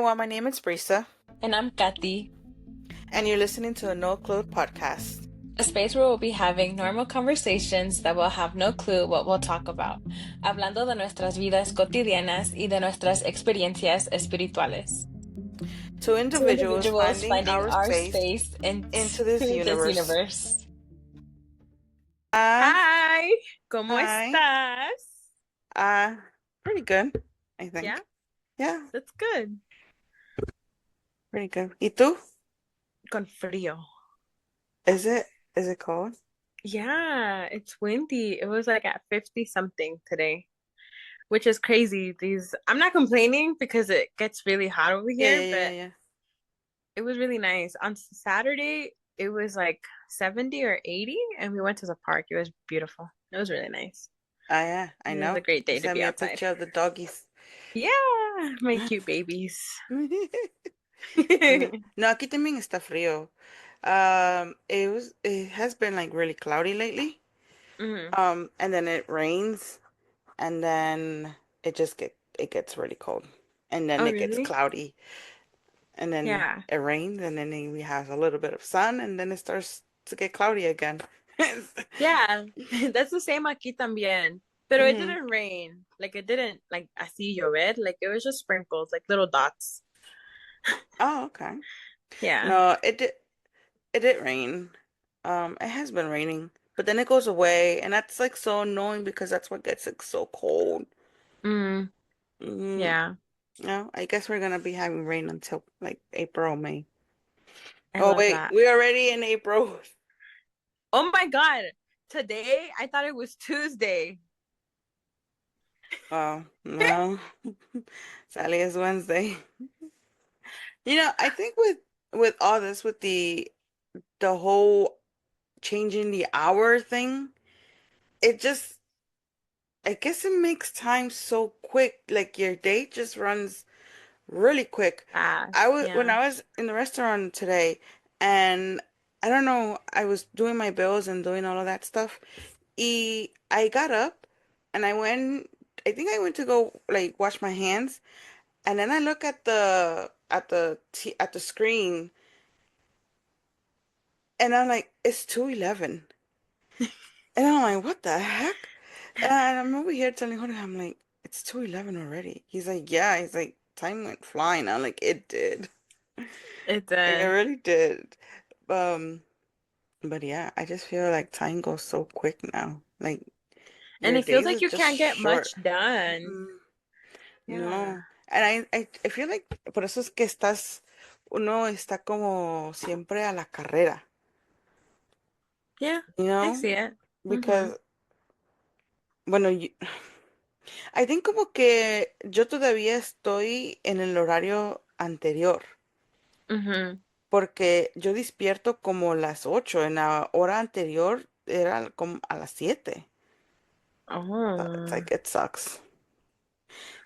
everyone, my name is Brisa, And I'm Kathy, and you're listening to a No Clue podcast. a space where we'll be having normal conversations that will have no clue what we'll talk about, hablando de nuestras vidas cotidianas y de nuestras experiencias espirituales. Two Two individuals individuals finding finding our our space space into this into this universe. universe. Uh, Hi, ¿cómo Hi. estás? Pretty good, I Yeah, think. Yeah, that's good. pretty good. ¿Y tú? Con frío. Is it? Is it cold? Yeah, it's windy. It was like at 50 something today, which is crazy. I'm not complaining because it gets really hot over Yeah, here, yeah, yeah, but yeah. it was really nice. On Saturday, it was like 70 or 80, and we went to the park. It was beautiful. It was really nice. Yeah, I It was a know. great You day to sent be me a outside. picture of the doggies. Yeah, my cute babies. No, aquí también está frío. It has been like really cloudy lately. Hmm. And then it rains, and then it gets really cold, and then Oh, it gets really? cloudy, and then Yeah. it rains, and then we have a little bit of sun, and then it starts to get cloudy again. Yeah, that's the same aquí también. Pero it hmm didn't rain. Like it didn't like así llover. Like it was just sprinkles, like little dots. Oh, okay. Yeah. No, it did rain. It has been raining, but then it goes away, and that's like so annoying because that's what gets it so cold. Mm, Mm, yeah. no, I guess we're gonna be having rain until like April or May. I Oh love wait, that. we're already in April. Oh my God. Today I thought it was Tuesday. Oh, no. Sally is Wednesday. I think with all this with the whole changing the hour thing, it just I guess it makes time so quick. Like your day just runs really quick. Fast. When Yeah. I was in the restaurant today, and I don't know, I was doing my bills and doing all of that stuff. I got up and I think I went to go like wash my hands. And then I look at the screen, and I'm like, it's 2:11. And I'm like, what the heck? And I'm over here telling Jorge, I'm like, it's 2:11 already. He's like, yeah. He's like, time went flying. I'm like, it did. It's It really did. Um, but yeah, I just feel like time goes so quick now. Like and your it feels days like are you just can't get short. much done. Mm, Yeah. no. And I feel like por eso es que uno está como siempre a la carrera. Yeah. You I know, see it. Mm-hmm. because, bueno, I think como que yo todavía estoy en el horario anterior, Mm-hmm. porque yo despierto como las 8, en la hora anterior era como a las 7. It's Oh. like, it sucks.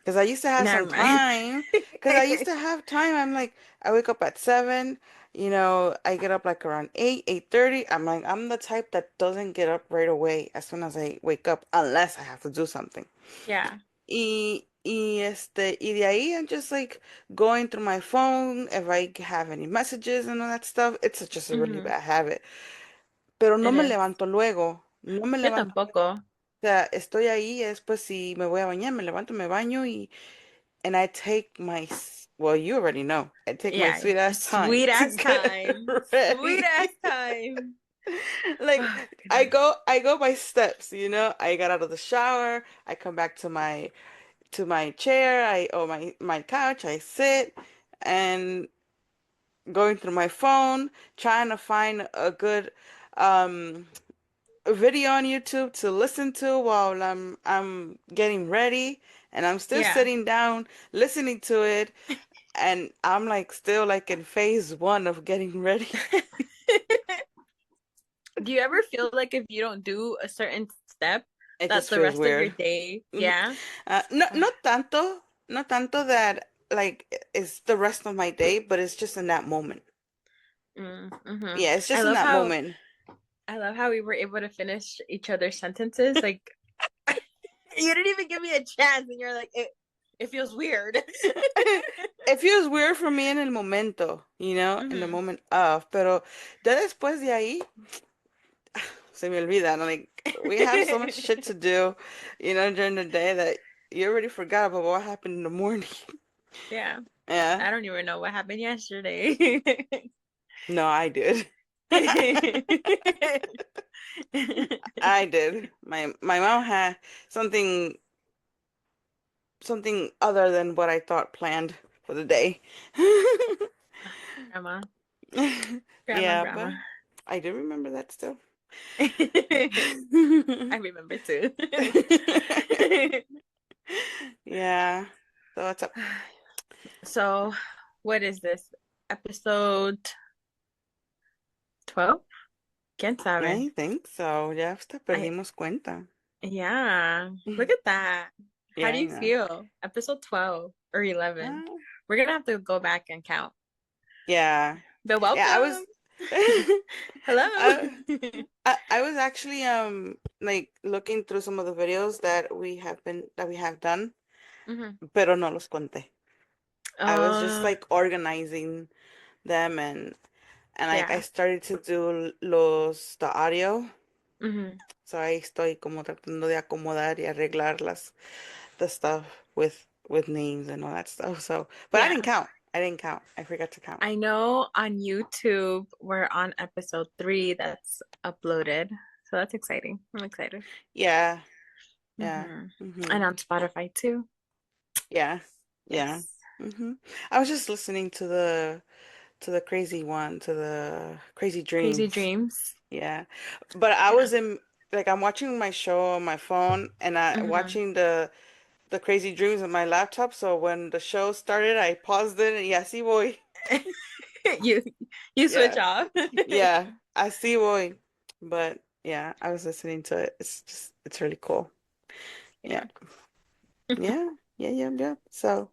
Because I used to have some Never mind. time, because I used to have time, I'm like, I wake up at 7, I get up like around 8, 8:30. I'm like, I'm the type that doesn't get up right away as soon as I wake up, unless I have to do something. Yeah. Y de ahí I'm just like going through my phone if I have any messages and all that stuff. It's just a really Mm-hmm. bad habit. Pero no It me is. levanto luego. No me Yo levanto luego. tampoco. O sea, estoy ahí y después si me voy a bañar, me levanto, me baño and I take well, you already know. I take my Yeah, sweet ass time sweet to ass get time. Sweet ass ready. time. Like Oh, goodness. I go by steps. I got out of the shower, I come back to my chair, my couch, I sit and going through my phone, trying to find a good um video on YouTube to listen to while I'm getting ready, and I'm still Yeah. sitting down listening to it, and I'm like still like in phase one of getting ready. Do you ever feel like if you don't do a certain step, It that just the feels rest of your weird. day, Mhm. yeah? No, Ugh. not tanto that like it's the rest of my day, but it's just in that moment. Mm-hmm. Yeah, it's I just in love that how moment. I love how we were able to finish each other's sentences. Like you didn't even give me a chance, and you're like, it feels weird. it feels weird for me en el momento, in the Hmm. moment of, pero ya después de ahí, se me olvida. Like, we have so much shit to do, during the day that you already forgot about what happened in the morning. Yeah. Yeah. I don't even know what happened yesterday. No, I did. I did. My mom had something something other than what I thought planned for the day. Grandma, grandma, Yeah, grandma. but I do remember that still. I remember too. Yeah. So what's up? So, what is this? Episode 12? ¿Quién sabe? I think so. Ya hasta I perdimos cuenta. Yeah. Look at that. How Yeah, do I you know. feel? Episode 12 or 11. Uh, We're gonna have to go back and count. yeah. But Yeah, I was welcome. Hello. I, I was actually like looking through some of the videos that we have done, Hmm. pero no los conté. I was just Uh, like organizing them, and like I yeah. started to do the audio. Hmm. So ahí estoy como tratando de acomodar y arreglar the stuff with names and all that stuff. So, but I didn't Yeah. count. I didn't count. I forgot to count. I know on YouTube we're on episode 3 that's uploaded. So that's exciting. I'm excited. Yeah, yeah. Hmm. Hmm. And on Spotify too. Yeah. Yeah. Yes. Hmm. I was just listening to the crazy one, to the crazy Crazy dreams. dreams. Yeah. But I Yeah. was in like I'm watching my show on my phone and I Hmm. watching the crazy dreams on my laptop. So when the show started, I paused it and yeah, sí voy. you you switch Yeah. off. Yeah, I see voy. But yeah, I was listening to it. It's really cool. Yeah. Yeah. Yeah. Yeah, yeah, yeah. So,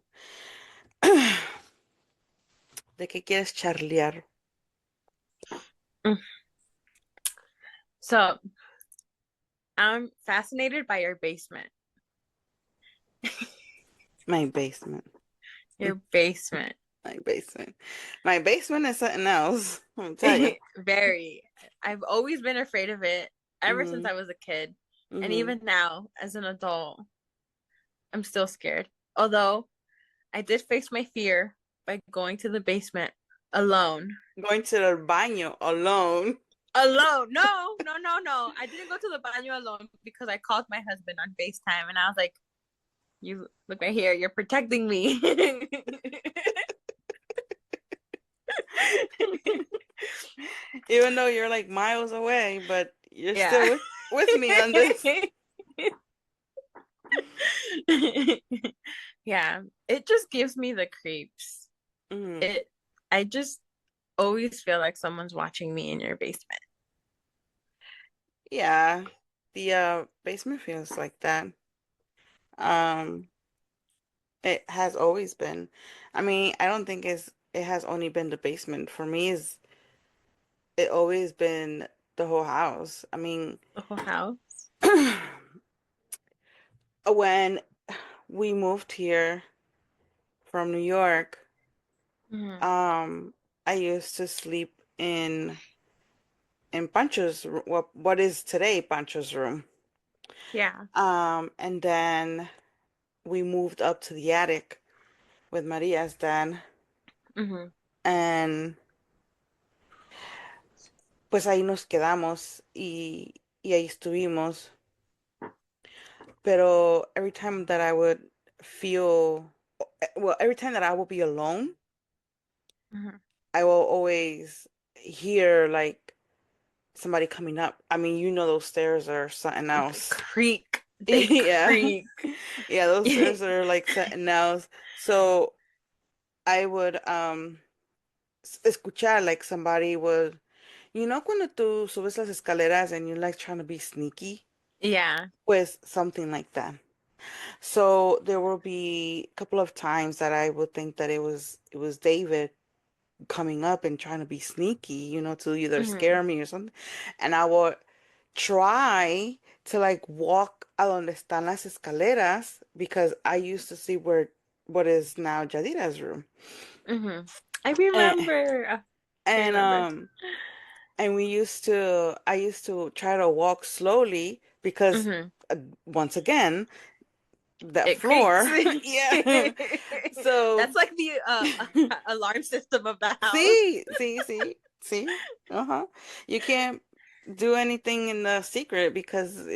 ¿de qué quieres charlear? Mm. So I'm fascinated by your basement. My basement. Your basement. My basement. My basement is something else. Let me tell you. Very. I've always been afraid of it ever since Mm-hmm. I was a kid. And Mm-hmm. even now, as an adult, I'm still scared. Although I did face my fear by going to the basement alone. Going to the baño alone. Alone. No, no, no, no. I didn't go to the baño alone because I called my husband on FaceTime and I was like, you look right here, you're protecting me. Even though you're like miles away, but you're Yeah. still with me on this. Yeah. It just gives me the creeps. Mm-hmm. It I just always feel like someone's watching me in your basement. Yeah. The basement feels like that. Um, it has always been. I mean, I don't think it has only been the basement. For me, is it always been the whole house. I mean, The whole house. when we moved here from New York, Hmm. um, I used to sleep in Pancho's what is today Pancho's room. Yeah. And then we moved up to the attic with Maria's dad, Hmm. and pues ahí nos quedamos y ahí estuvimos. Pero every time that I would feel, well, every time that I will be alone, Hmm. I will always hear like somebody coming up. I mean, those stairs are something They else. creak. They Yeah. creak. Yeah, those stairs are like something else. So I would escuchar like somebody would, cuando tú subes las escaleras and you're like trying to be sneaky? Yeah. Pues something like that. So there will be a couple of times that I would think that it was David coming up and trying to be sneaky, to either Hmm. scare me or something. And I would try to like walk a donde están las escaleras because I used to see where what is now Jadira's room. Mm-hmm. I And remember. I and remember. um and I used to try to walk slowly because Mm-hmm. once again, that It creaks. floor. Yeah. So That's like the alarm system of the house. see. Uh-huh. You can't do anything in the secret because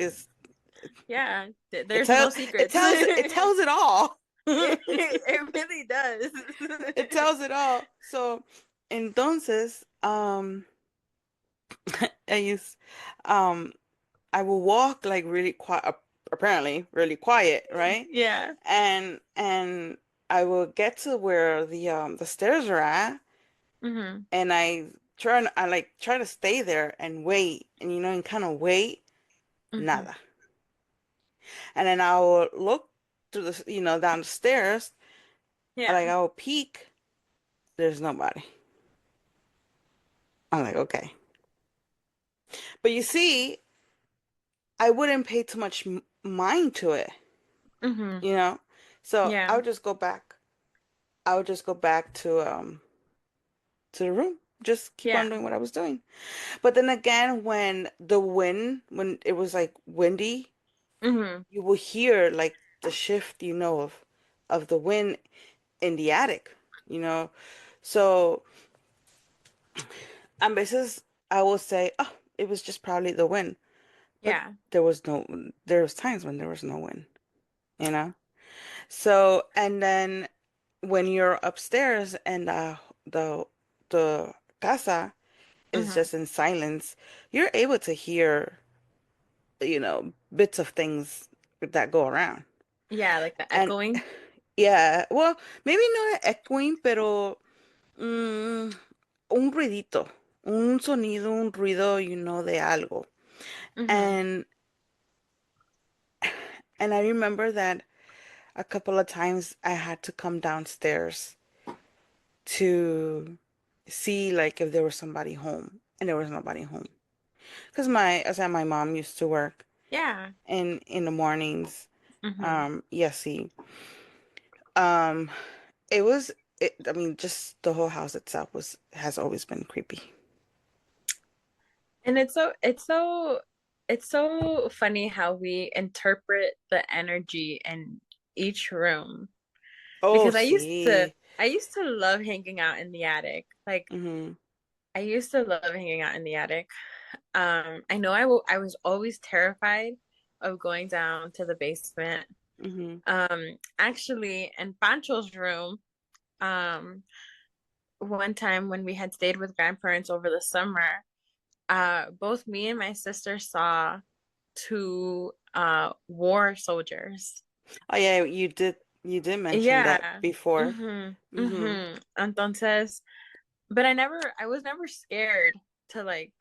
Yeah, it there's tells no secrets. it tells it all. It really does. It tells it all. So, entonces, I used, um, I will walk like really quiet, apparently really quiet, right? Yeah. And I will get to where the stairs are at, Mm-hmm. and I like try to stay there and wait, and and kind of wait, Mm-hmm. nada. And then I will look through down the stairs, Yeah. like I will peek, there's nobody. I'm like, okay. But you see, I wouldn't pay too much mind to it, Mm-hmm. you know? So Yeah. I would just go back to the room, just keep Yeah. on doing what I was doing. But then again, when it was like windy, Mm-hmm. you will hear like the shift, of the wind in the attic, you know? So a veces I will say, oh, it was just probably the wind. But Yeah. there was times when there was no wind, you know? So, and then when you're upstairs and the the casa is Mm-hmm. just in silence, you're able to hear, bits of things that go around. Yeah, like the And echoing. yeah, well, maybe not echoing, pero mm, un ruidito, un sonido, un ruido, de algo. Mm-hmm. And and I remember that a couple of times I had to come downstairs to see like if there was somebody home, and there was nobody home because my mom used to work Yeah. in the mornings. Mm-hmm. Yes, see, um it was I mean, just the whole house itself was has always been creepy. And it's so funny how we interpret the energy in each room. Oh, Because I used to see. I used to love hanging out in the attic. Like Mm-hmm. I used to love hanging out in the attic. I know I was always terrified of going down to the basement. Mm-hmm. Actually, in Pancho's room, um, one time when we had stayed with grandparents over the summer, both me and my sister saw two war soldiers. Oh yeah, you did mention that Yeah. before. Mm-hmm. Mm-hmm. Mm-hmm. Entonces, but I was never scared to like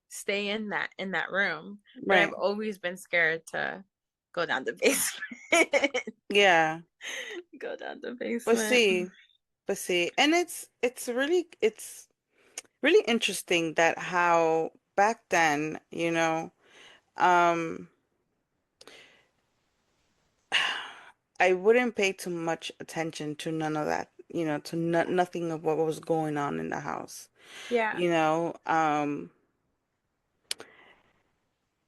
stay in that room, but I've Right. always been scared to go down the basement. Yeah. Go down the But basement. see, and it's really interesting that how back then, um, I wouldn't pay too much attention to none of that, to nothing of what was going on in the house, Yeah. you know, um,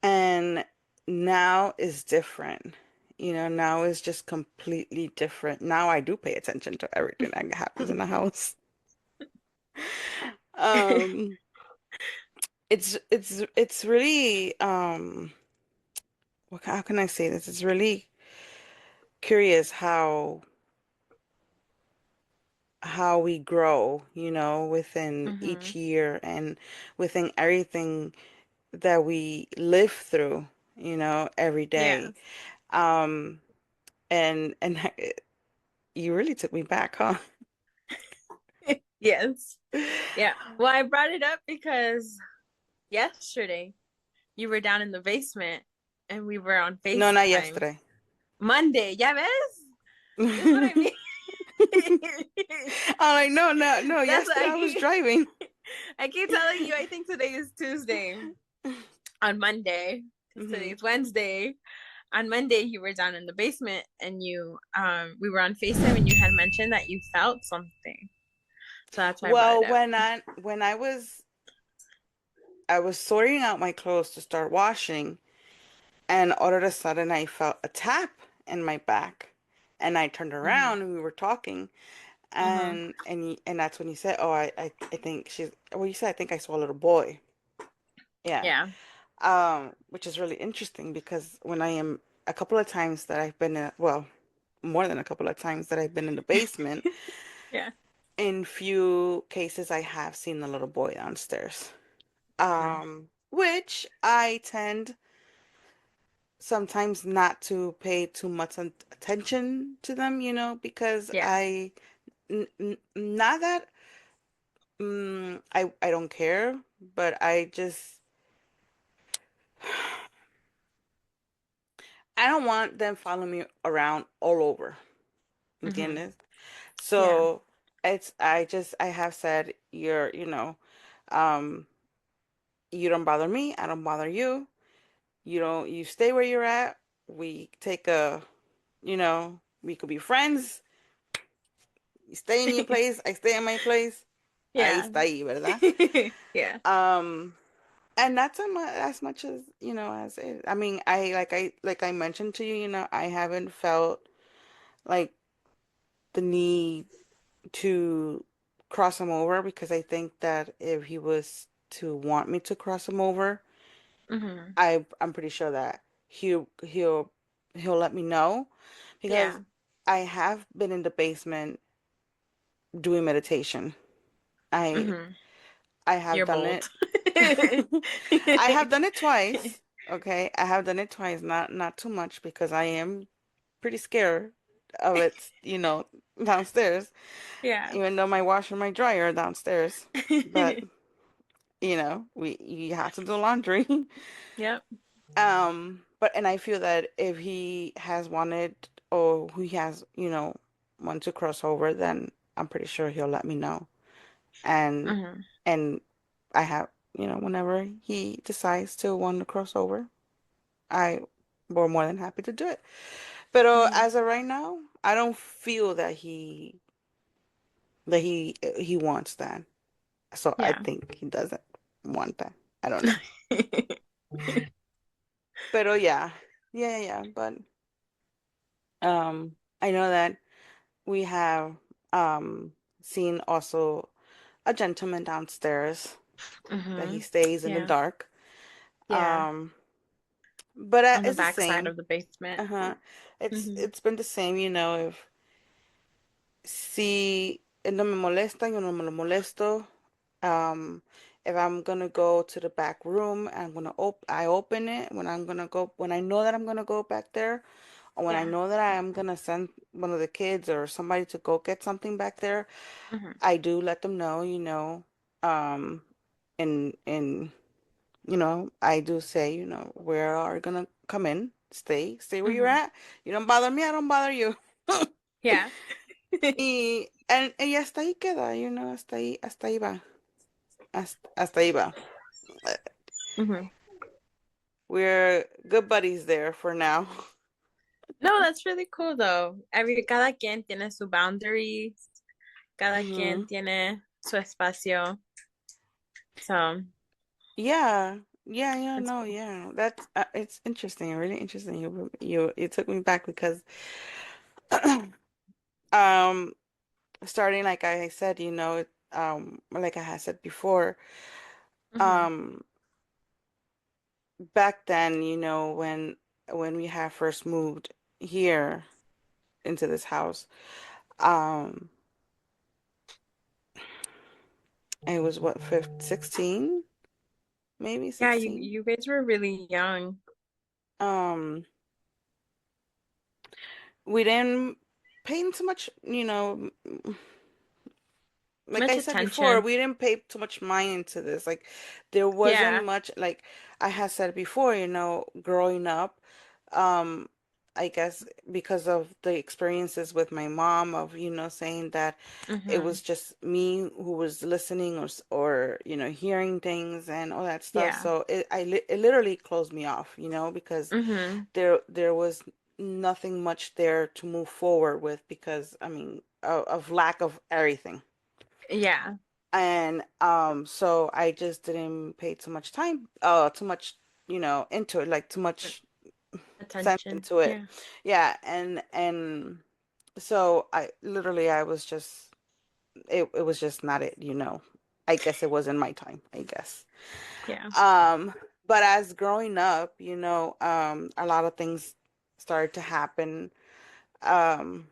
and now is different. Now is just completely different. Now I do pay attention to everything that happens in the house. Um, it's really how can I say this? It's really curious how we grow, within Mm-hmm. each year and within everything that we live through, every day. Yes. Um, and you really took me back, huh? Yes. Yeah. Well, I brought it up because yesterday you were down in the basement and we were on No, not FaceTime. yesterday. Monday, ya ves? This is what I mean. I'm like, no, no, no. That's what Yesterday I I was keep driving. I keep telling you I think today is Tuesday on Monday because Hmm. today's Wednesday. on Monday you were down in the basement and you we were on FaceTime and you had mentioned that you felt something. So that's why I brought it Well, up. when I was sorting out my clothes to start washing, and all of a sudden I felt a tap in my back, and I turned Mm-hmm. around and we were talking, Mm-hmm. and that's when you said, "Oh, I think she's." Well, you said, "I think I saw a little boy." Yeah. Yeah. Which is really interesting because when I am a couple of times that I've been in, well, more than a couple of times that I've been in the basement, Yeah. in few cases I have seen the little boy downstairs. Mm. Which I tend sometimes not to pay too much attention to them, because Yeah. not that I don't care, but I don't want them following me around all over. Mm-hmm. ¿Entiendes? Yeah. So I have said um you don't bother me, I don't bother you. You stay where you're at. We take we could be friends. You stay in your place, I stay in my place. Ahí Yeah. está ahí, ¿verdad? Yeah. Um and that's as much as, as it. I mean, I mentioned to you, I haven't felt like the need to cross him over because I think that if he was to want me to cross him over, Mm-hmm. I'm pretty sure that he'll let me know because Yeah. I have been in the basement doing meditation. I Mm-hmm. I have You're done bold. it. I have done it twice. Okay, I have done it twice, not too much because I am pretty scared of it, downstairs, Yeah. even though my washer and my dryer are downstairs. But we you have to do laundry. Yep. But and I feel that if he has wanted or he has, want to cross over, then I'm pretty sure he'll let me know. And Mm-hmm. and I have, whenever he decides to want to cross over, I we're more than happy to do it. But Mm-hmm. as of right now, I don't feel that he wants that. So I Yeah. think he doesn't want that. I don't know. But yeah. Yeah, yeah, yeah. But I know that we have seen also a gentleman downstairs that he Mm-hmm. stays in the Yeah. dark. Yeah. Um, but On the it's the back side same. of the basement. Uh-huh. It's Mm-hmm. it's been the same, if si él no me molesta, yo no me lo molesto. If I'm gonna go to the back room, I open it when I know that I'm gonna go back there, or when I Yeah. know that I am gonna send one of the kids or somebody to go get something back there, Mm-hmm. I do let them know, um, and I do say, we are gonna come in, stay where you're Mm-hmm. at. You don't bother me, I don't bother you. Yeah. Y hasta ahí queda, hasta ahí va, hasta ahí va. Uh, Mm-hmm. We're good buddies there for now. No, that's really cool though. Cada quien tiene su boundaries, cada quien Hmm. tiene su espacio. So Yeah, yeah, yeah, it's no, cool. yeah. That's it's interesting, really interesting. You took me back because um starting like I said, like I had said before, Mm-hmm. um back then, when we had first moved here into this house, um it was what, 15, 16, maybe Yeah, you 16. you guys were really young. Um we didn't pay too much, like Much I said before, attention. we didn't pay too much mind into this. Like there wasn't Yeah. much, like I had said before, growing up, um I guess because of the experiences with my mom of, saying that it Mm-hmm. was just me who was listening or hearing things and all that stuff. Yeah. So it literally closed me off, because Mm-hmm. there was nothing much there to move forward with because I mean of lack of everything. Yeah. And so I just didn't pay too much time, too much, into it, like too much sense Attention. into it. Yeah. Yeah, and so I was just it was just not it. I guess it wasn't my time, I guess. Yeah. Um, but as growing up, a lot of things started to happen. Um,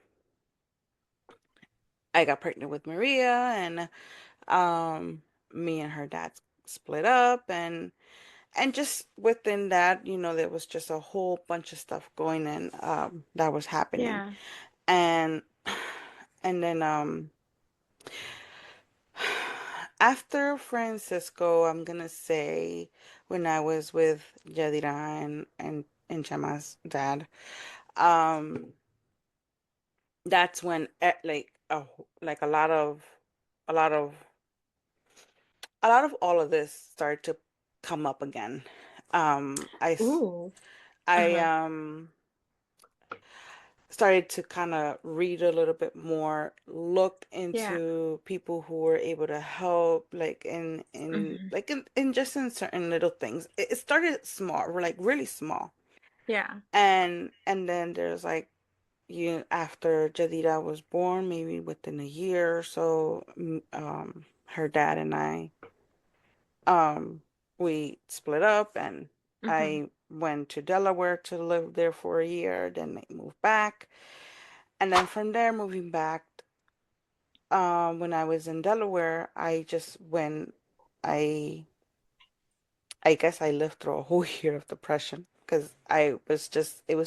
I got pregnant with Maria, and um, me and her dad split up, and just within that, there was just a whole bunch of stuff going in that was happening. Yeah. And and then after Francisco, I'm gonna say when I was with Yadira and Chama's dad, um, that's when like a lot of a lot of all of this started to come up again. Ooh. I Uh-huh. started to kind of read a little bit more, look Yeah. into people who were able to help, like Mm-hmm. in just in certain little things. It started small, like really small, Yeah. and then there's like after Jadida was born, maybe within a year or so, her dad and I we split up, and Mm-hmm. I went to Delaware to live there for a year. Then I moved back. And then from there, moving back, when I was in Delaware, I, I guess I lived through a whole year of depression because it was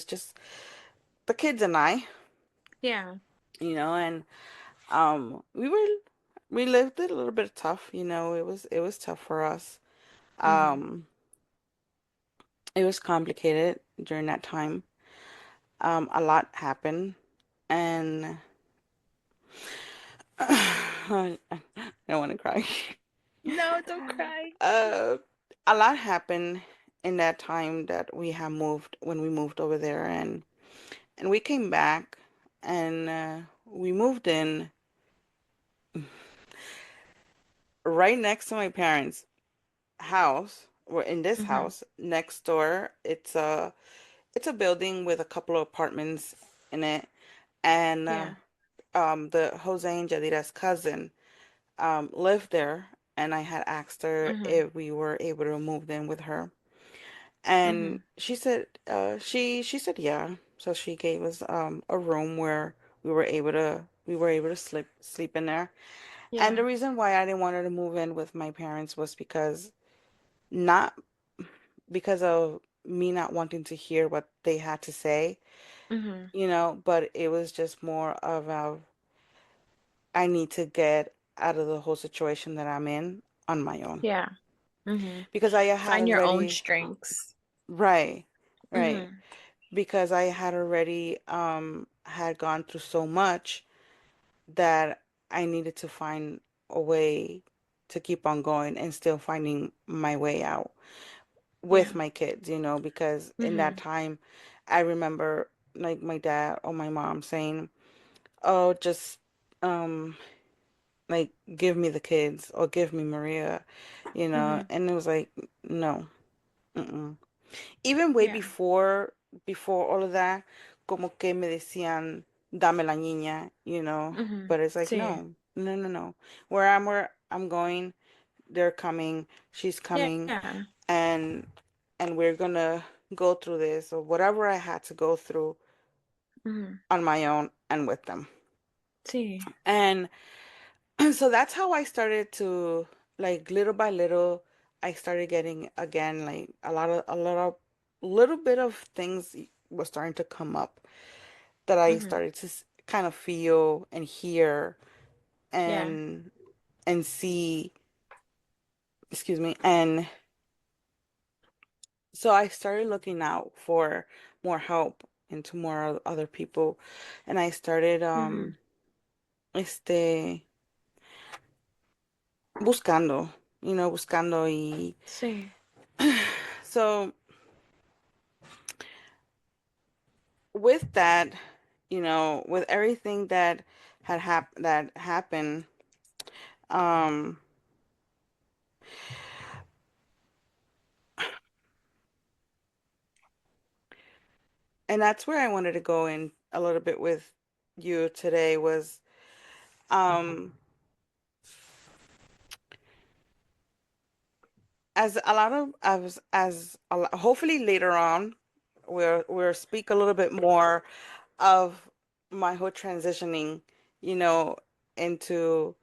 just the kids and I, Yeah. and we lived it a little bit tough, it was tough for us. Mm-hmm. Um, it was complicated during that time. A lot happened, and I don't want to cry. No, don't cry. Uh, a lot happened in that time that when we moved over there, and we came back, and we moved in right next to my parents' house. We're in this Mm-hmm. house next door. It's a building with a couple of apartments in it, and Yeah. the Jose and Jadira's cousin lived there, and I had asked her Mm-hmm. if we were able to move in with her. And Mm-hmm. she said she said yeah. So she gave us a room where we were able to sleep in there. And the Yeah. reason why I didn't want her to move in with my parents was not because of me not wanting to hear what they had to say, Mm-hmm. but it was just more of a I need to get out of the whole situation that I'm in on my own. Yeah. Mm-hmm. Because I had Find your own already strengths. right, right. Mm-hmm. Because I had already had gone through so much that I needed to find a way to keep on going and still finding my way out with Yeah. my kids, because in that Mm-hmm. time I remember like my dad or my mom saying, "Oh, just um like give me the kids or give me Maria," Mm-hmm. and it was like, no. Mm-mm. Even way Yeah. before all of that, como que me decían, dame la niña, Mm-hmm. but it's like, Sí. no, no, no, no. Where I'm going, they're coming, she's coming, Yeah. and we're gonna go through this or whatever I had to go through Mm-hmm. on my own and with them. Sí. And so that's how I started to, like, little by little, I started getting again like little bit of things was starting to come up that I Mm-hmm. started to kind of feel and hear Yeah. and see, excuse me, and so I started looking out for more help. into more other people, and I started Mhm. este buscando, buscando y Sí. so with that, with everything that that happened, um, and that's where I wanted to go in a little bit with you today was um as a lot of as a, hopefully later on we'll speak a little bit more of my whole transitioning, you know, into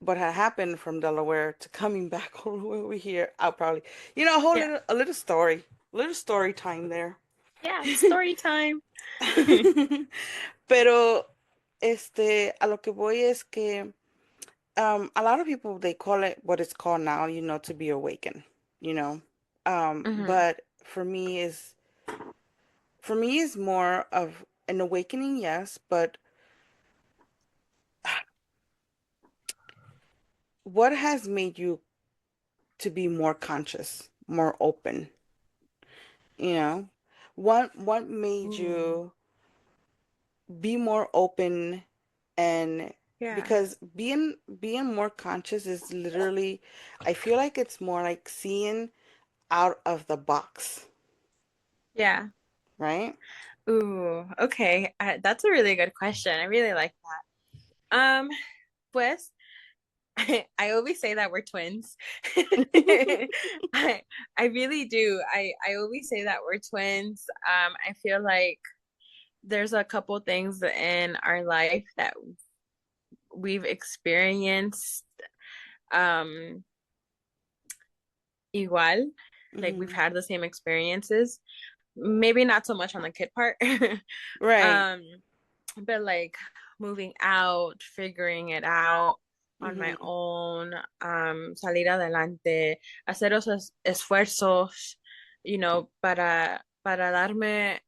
what had happened from Delaware to coming back all the way over here. I'll probably, a whole Yeah. little story time there. Yeah, it's story time. Pero, a lo que voy es que, a lot of people, they call it what it's called now, to be awakened, you know. Mhm. But for me is more of an awakening, yes, but what has made you to be more conscious, more open, you know? What made Ooh. you be more open and Yeah. because being more conscious is literally I feel like it's more like seeing out of the box, Yeah. right? Ooh, okay. That's a really good question. I really like that. Pues, I always say that we're twins. I I really do. I always say that we're twins. I feel like there's a couple things in our life that we've experienced um igual, like we've Hmm. had the same experiences. Maybe not so much on the kid part. Right. um but like moving out, figuring it out on my Hmm. own, salir adelante, hacer esos esfuerzos, para darme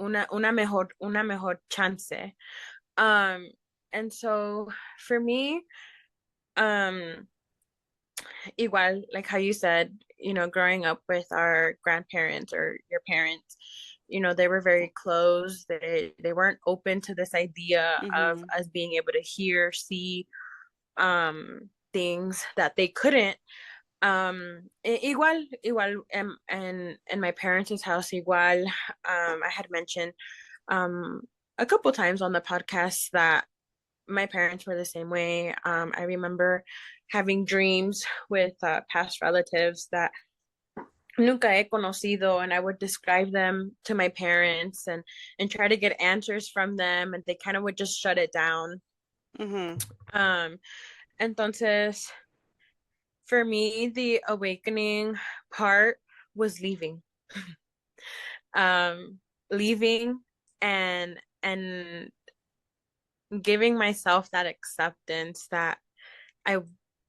una mejor chance. Um, and so for me, um, igual, like how you said, growing up with our grandparents or your parents, they were very close. They weren't open to this idea of Hmm. us being able to hear, see things that they couldn't. Igual in my parents' house, igual, I had mentioned um a couple times on the podcast that my parents were the same way. I remember having dreams with past relatives that nunca he conocido, and I would describe them to my parents and try to get answers from them, and they kind of would just shut it down. Hmm. Um, entonces, for me, the awakening part was leaving. Um, leaving and giving myself that acceptance that I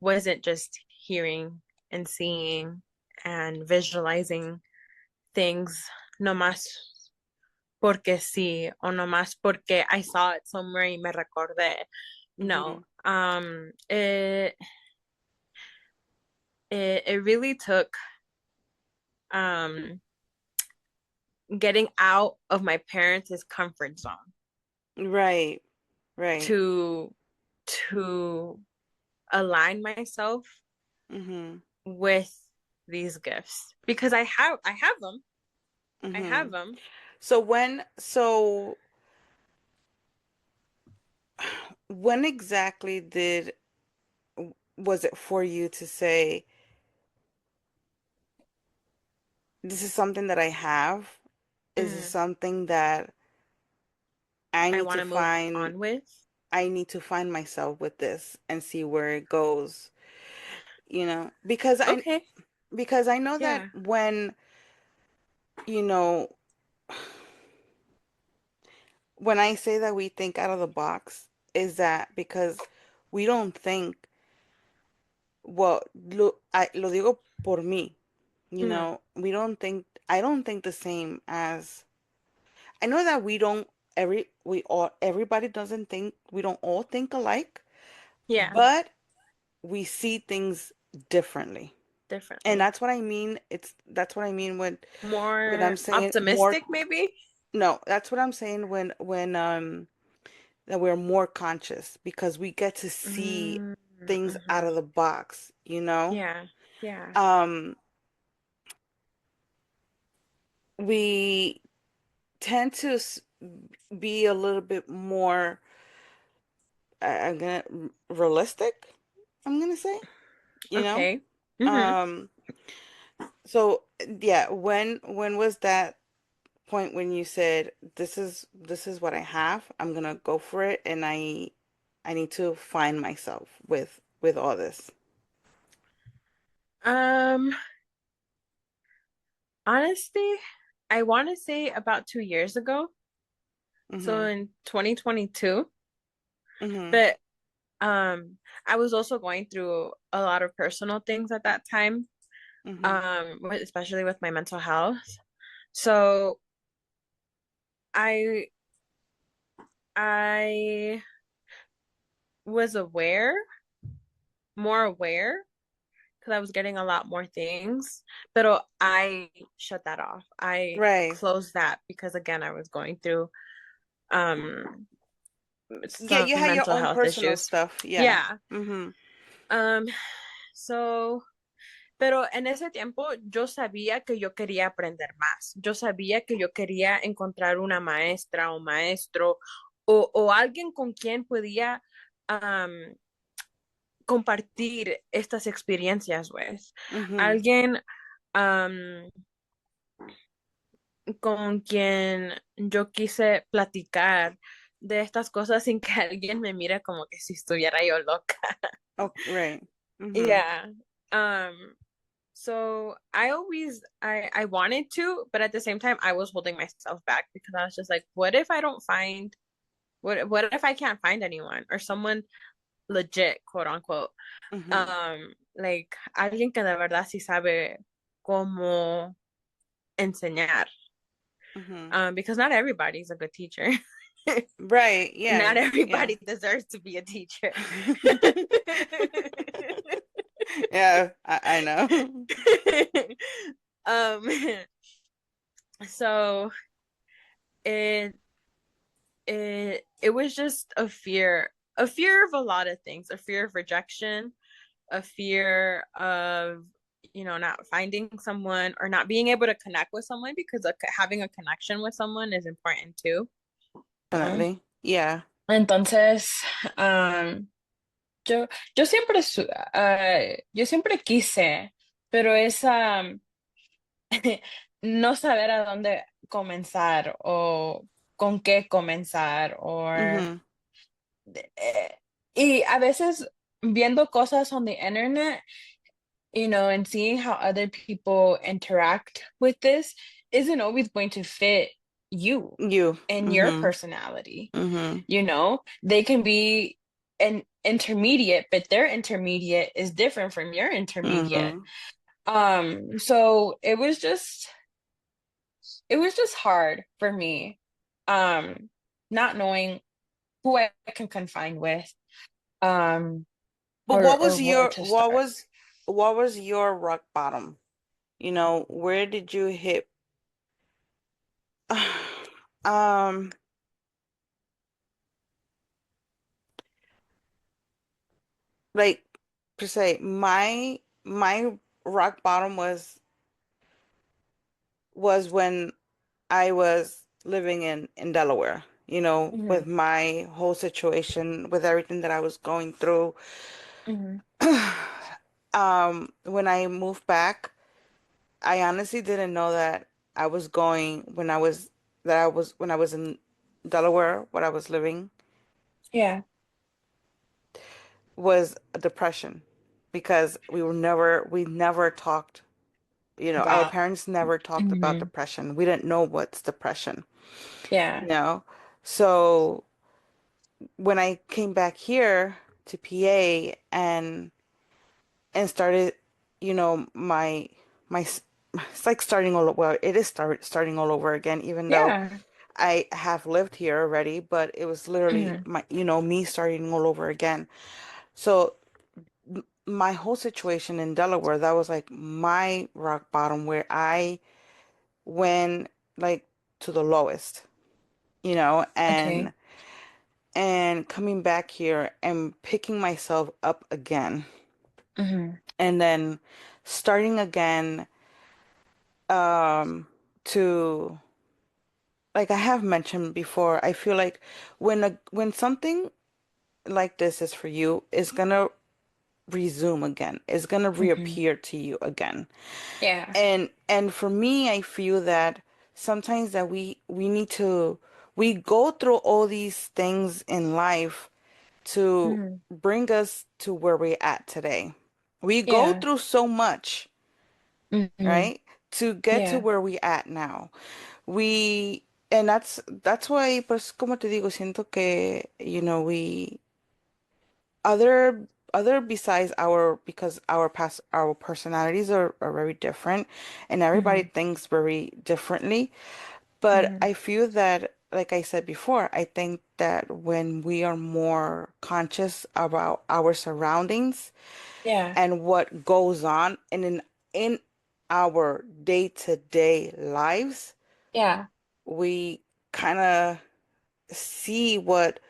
wasn't just hearing and seeing and visualizing things nomás porque sí o nomás porque I saw it somewhere y me recordé. No. Hmm. It really took um getting out of my parents' comfort zone Right. Right. to to align myself Hmm. with these gifts because I have them. I Hmm. have them. So when exactly did was it for you to say this is something that I have? Is this Mm, something that I I need want to to move find? on with. I need to find myself with this and see where it goes, because Okay. I know that Yeah. you know, when I say that we think out of the box, is that because we don't think, well, lo digo por mí, Mm, we don't think, I don't think the same as, I know that everybody doesn't think, we don't all think alike, Yeah, but we see things differently. And differently. that's what I mean. That's what I mean when More I'm saying more. optimistic, maybe? No, that's what I'm saying when that we're more conscious because we get to see Mm, things out hmm. of the box, you know? Yeah, yeah. Um, we tend to be a little bit more, I'm gonna realistic, I'm gonna say, you know? Okay. Mm-hmm. Um, so yeah, when was that point when you said, this is what I have, I'm gonna go for it, and I need to find myself with all this. Um, Honestly, I want to say about 2 years ago. So Mm-hmm. in 2022. Mm-hmm. But um, I was also going through a lot of personal things at that time, Mm-hmm. especially with my mental health. So I I was more aware, because I was getting a lot more things, but I shut that off. I Right. closed that because again, I was going through um Yeah, some you had your mental own health personal issues. stuff. Yeah. Yeah. Mm-hmm. Um, so, pero en ese tiempo yo sabía que yo quería aprender más. Yo sabía que yo quería encontrar una maestra o maestro o alguien con quien podía um, compartir estas experiencias, pues. Mm-hmm. Alguien um, con quien yo quise platicar de estas cosas sin que alguien me mire como que si estuviera yo loca. Oh, right. Mm-hmm. Yeah. Um, so I wanted to, but at the same time I was holding myself back because I was just like, what if I don't find what if I can't find anyone or someone legit, quote unquote, Mm-hmm. like alguien que de verdad sí sabe cómo enseñar. Mm-hmm. Because not everybody's a good teacher. Right. Not Yeah. Yeah. everybody deserves to be a teacher. Yeah, I know. um, so it it was just a fear of a lot of things, a fear of rejection, a fear of not finding someone or not being able to connect with someone because having a connection with someone is important too. ¿No? Definitely. Yeah. Entonces, um, yo, yo siempre quise, pero es no saber a dónde comenzar o con qué comenzar Mm-hmm. eh, y a veces viendo cosas on the internet, and seeing how other people interact with this isn't always going to fit you You. and your Mm-hmm. personality. Mm-hmm. They can be an intermediate, but their intermediate is different from your intermediate. Mm-hmm. So it was just hard for me, um, not knowing who I can confine with, um, But or where to start. what was your rock bottom? Where did you hit um like per se, my rock bottom was when I was living in Delaware, Hmm. with my whole situation, with everything that I was going through. Hmm. When I moved back, I honestly didn't know that I was going when I was in Delaware, what I was living Yeah. was a depression because we never talked, our About. parents never talked about Hmm. depression. We didn't know what's depression, you Yeah. know? So when I came back here to PA and started, my it's like starting all over. Well, it is starting all over again, even though Yeah. I have lived here already, but it was literally Mm-hmm. my, me starting all over again. So my whole situation in Delaware, that was like my rock bottom where I went like to the lowest, Okay. and coming back here and picking myself up again Mm-hmm. and then starting again um to like I have mentioned before, I feel like when something like this is for you, it's gonna resume again. It's gonna Mm-hmm. reappear to you again. Yeah. And for me, I feel that sometimes that we need to we go through all these things in life to Mm-hmm. bring us to where we're at today. We go Yeah. through so much, Mm-hmm. right? To get to Yeah. where we at now. We and that's why pues como te digo, siento que we other besides our because our personalities are very different and everybody Mm-hmm. thinks very differently. But Mm-hmm. I feel that, like I said before, I think that when we are more conscious about our surroundings Yeah. and what goes on and in our day-to-day lives, Yeah. we kind of see what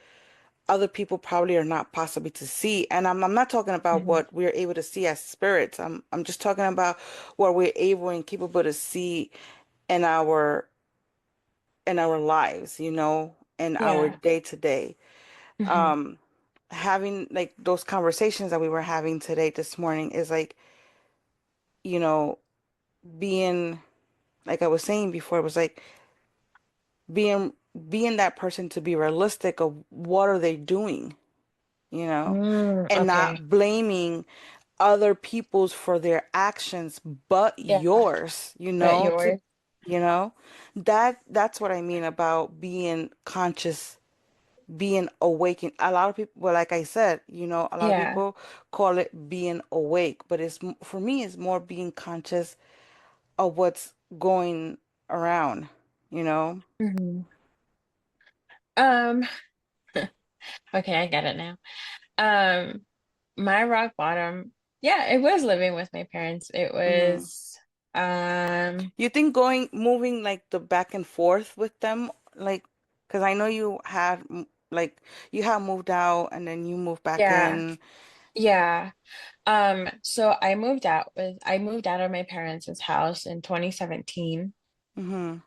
other people probably are not possibly to see. And I'm not talking about Mm-hmm. what we're able to see as spirits. I'm just talking about what we're able and capable to see in our lives, in our Yeah. day to day. Mm-hmm. Um, having like those conversations that we were having today this morning is like, you know, being like I was saying before, it was like being being that person to be realistic of what are they doing, you know, Mm, and okay. not blaming other people's for their actions but Yeah. yours, But to yours. you know that's what I mean about being conscious, being awakened. A lot of people, well, like I said, a lot of Yeah. people call it being awake, but for me it's more being conscious of what's going around, you know. Mm-hmm. Um, okay, I get it now. Um, my rock bottom, yeah, it was living with my parents. It Hmm. was, um, You think moving like the back and forth with them, like, because I know you had like you have moved out and then you moved back yeah, in. yeah. So I moved out of my parents' house in 2017. Hmm.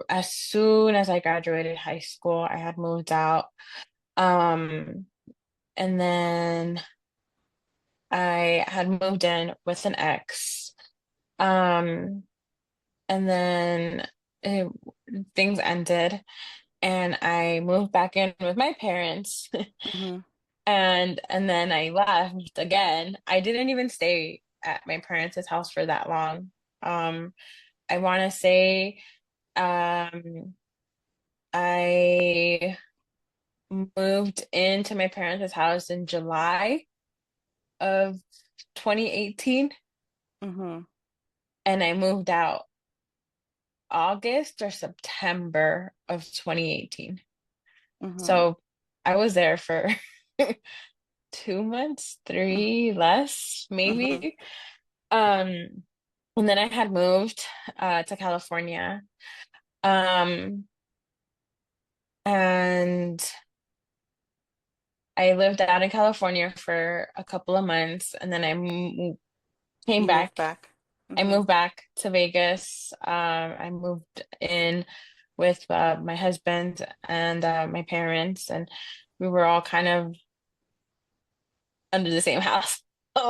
As soon as I graduated high school, I had moved out. Um, and then I had moved in with an ex. Um, and then it, things ended, and I moved back in with my parents. Hmm. And then I left again. I didn't even stay at my parents' house for that long. Um, I want to say um I moved into my parents' house in July of 2018, Hmm. and I moved out August or September of 2018. Hmm. So I was there for 2 months, three less, Hmm. maybe. Um, and then I had moved to California. Um, and I lived out in California for a couple of months, and then came You moved back. back. I Hmm. moved back to Vegas. I moved in with my husband and my parents, and we were all kind of under the same household.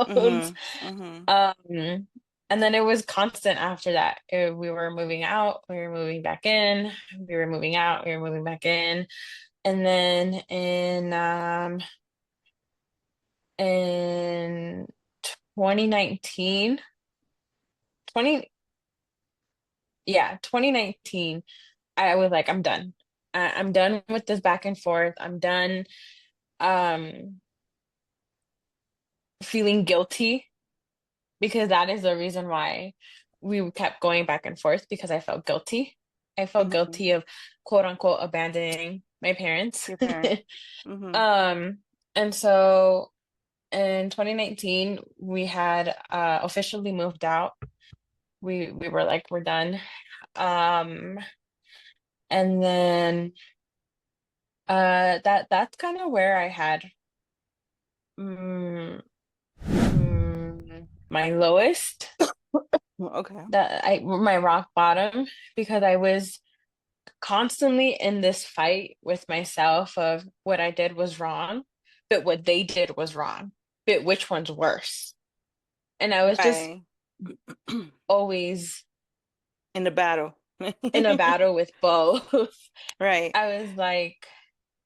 Hmm. Hmm. Um, and then it was constant after that. We were moving out, we were moving back in, we were moving out, we were moving back in. And then in 2019, 20 yeah, 2019, I was like, I'm done. I'm done with this back and forth. I'm done um feeling guilty, because that is the reason why we kept going back and forth, because I felt guilty. I felt Mm-hmm. guilty of quote unquote abandoning my parents. Your parents. Mm-hmm. Um, and so in 2019, we had officially moved out. We were like, we're done. Um, and then that's kind of where I had mm, my lowest, Okay. that I my rock bottom, because I was constantly in this fight with myself of what I did was wrong, but what they did was wrong. But which one's worse? And I was just Right. always In the battle. in a battle with both. Right. I was like,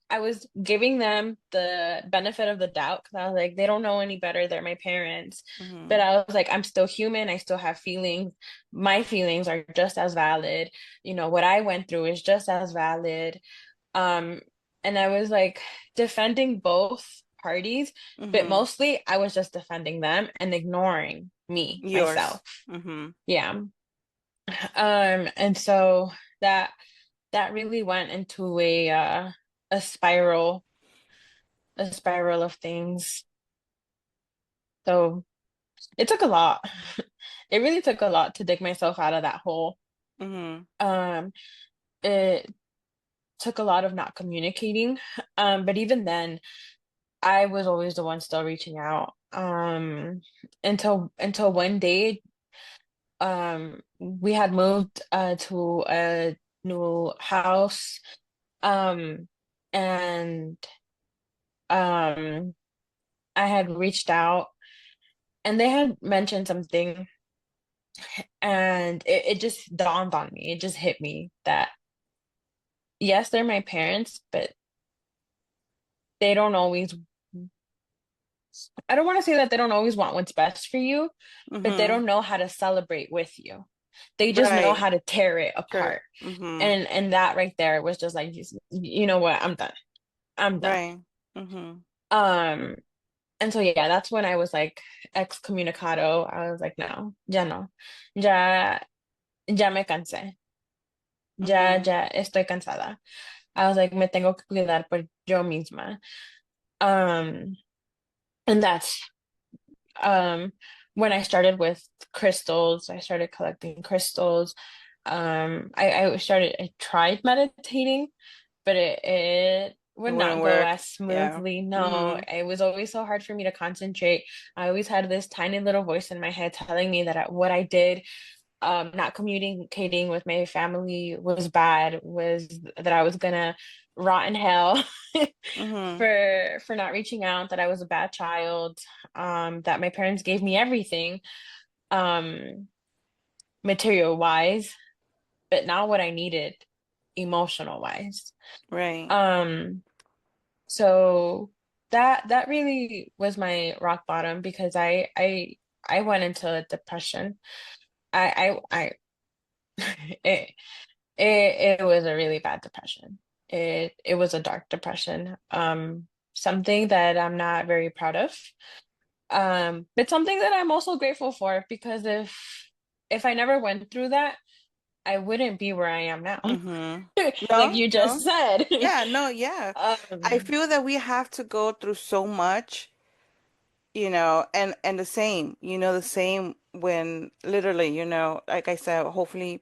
I was giving them the benefit of the doubt because I was like, they don't know any better. They're my parents. But Mm-hmm. I was like, I'm still human. I still have feelings. My feelings are just as valid. What I went through is just as valid. Um, and I was like defending both parties, but Mm-hmm. mostly I was just defending them and ignoring me, myself. Yours. Mm-hmm. Yeah. And so that that really went into a spiral, a spiral of things. So it took a lot. It really took a lot to dig myself out of that hole. Mm-hmm. Um, it took a lot of not communicating. But even then, I was always the one still reaching out. Until one day, we had moved to a new house. Um, and um I had reached out and they had mentioned something, and it just dawned on me. It just hit me that yes, they're my parents, but they don't always, I don't want to say that they don't always want what's best for you, but they Mm-hmm. don't know how to celebrate with you. They just know Right. how to tear it Sure. apart. Mm-hmm. And that right there was just like, you know what, I'm done. I'm done. Right. Mm-hmm. Um, and so yeah, that's when I was like excommunicado. I was like, no, ya no. Ya, ya me cansé. Mm-hmm. Ya estoy cansada. I was like, me tengo que cuidar por yo misma. Um, and that's um when I started with crystals. I started collecting crystals. I tried meditating, but it It would not wouldn't go work. as Yeah. smoothly. No, Mm-hmm. it was always so hard for me to concentrate. I always had this tiny little voice in my head telling me that what I did, not communicating with my family was bad, was that I was gonna rot in hell Mm-hmm. for not reaching out, that I was a bad child, that my parents gave me everything, um, material wise, but not what I needed emotional wise. Right. Um, so that really was my rock bottom because I went into a depression. I it it was a really bad depression. It was a dark depression. Something that I'm not very proud of. But something that I'm also grateful for, because if I never went through that, I wouldn't be where I am now. Mm-hmm. Like No, you just no. said. Yeah, no, yeah. I Um, feel that we have to go through so much, and the same, the same when literally, like I said, hopefully,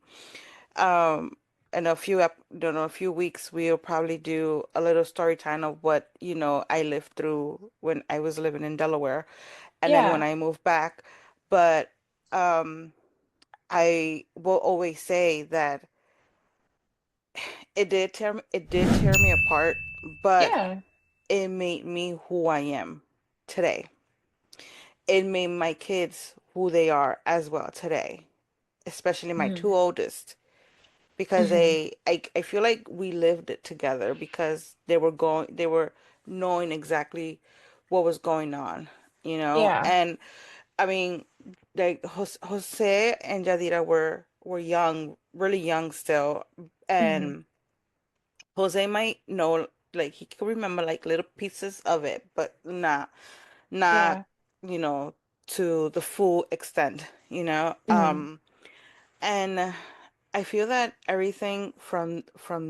um, in a few, don't know, a few weeks, we'll probably do a little story time of what, I lived through when I was living in Delaware and then when yeah, I moved back. But, um, I will always say that it did tear me apart, but yeah. it made me who I am today. It made my kids who they are as well today, especially my Hmm. two oldest, because Hmm. I feel like we lived it together because they were knowing exactly what was going on, Yeah. and I mean, like Jose and Yadira were young, really young still, Hmm. and Jose might know, like he could remember like little pieces of it, but not, Yeah. you know, to the full extent. Hmm. And I feel that everything from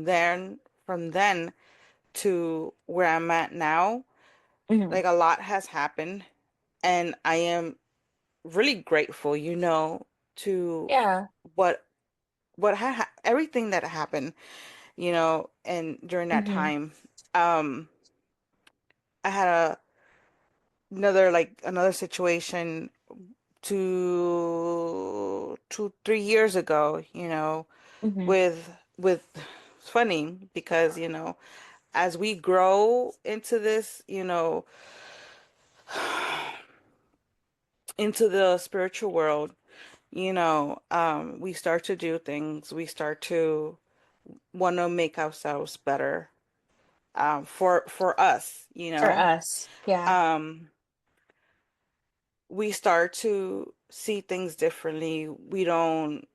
then to where I'm at now, Hmm. like a lot has happened, and I am really grateful, to Yeah. what everything that happened, and during that Hmm. time. Um, I had another situation 3 years ago, Hmm. with it's funny because, as we grow into this, into the spiritual world, we start to do things, we start to want to make ourselves better, for us, For us. Yeah. um, we start to see things differently. We don't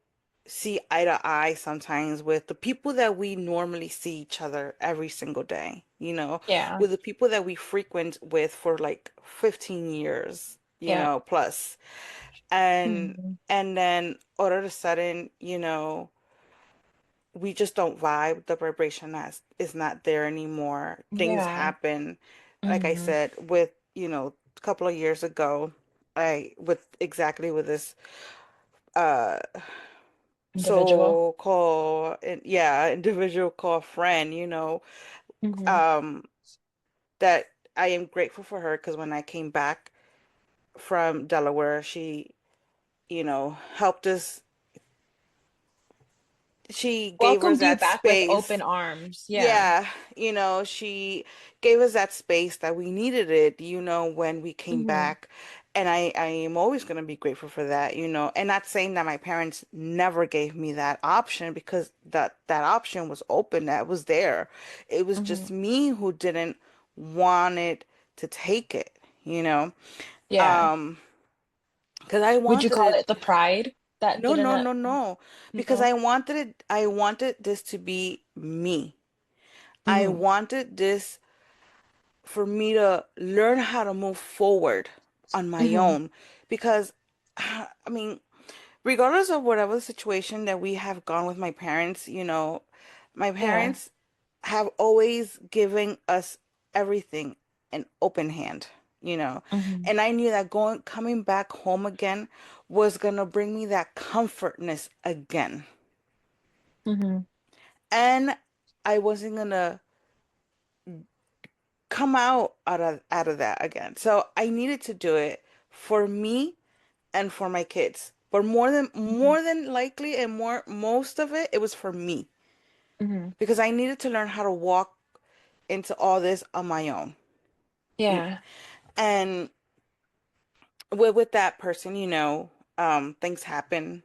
see eye to eye sometimes with the people that we normally see each other every single day, Yeah. with the people that we frequent with for like 15 years, Yeah. plus. And Hmm. and then all of a sudden, we just don't vibe. The vibration is not there anymore. Things Yeah. happen. Like I Hmm. said, with, a couple of years ago, with this uh Individual. so-called, yeah, individual called friend, Hmm. um that I am grateful for her, because when I came back from Delaware, she, helped us. She gave us Welcomed you that back with open space. arms. Yeah. Yeah, she gave us that space that we needed it, when we came Hmm. back. And I am always going to be grateful for that, and not saying that my parents never gave me that option, because that option was open, that was there. It was Hmm. just me who didn't want it to take it, you know? Yeah. Um, because I Would you wanted call it. it the pride that No, didn't no, let? no, no. Because No. I wanted this to be me. I Hmm. wanted this for me to learn how to move forward on my Hmm. own. Because, I mean, regardless of whatever the situation that we have gone with my parents, my Yeah. parents have always given us everything an open hand, you know. Hmm. And I knew that coming back home again was gonna bring me that comfortness again. Hmm. And I wasn't gonna come out of that again. So I needed to do it for me and for my kids. But more than likely, and most of it was for me, Hmm. because I needed to learn how to walk into all this on my own. You- Yeah. And with that person, things happen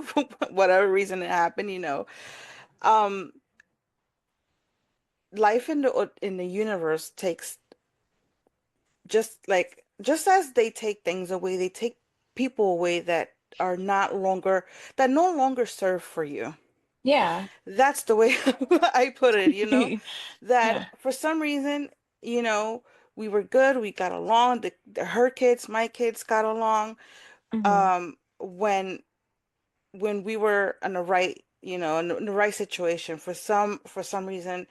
for whatever reason it happened, Um, life in the universe takes, just as they take things away, they take people away that no longer serve for you. Yeah. That's the way I put it, that Yeah. for some reason, you know, we were good, we got along, her kids, my kids got along, Hmm. when we were in the right, in the right situation. For some reason,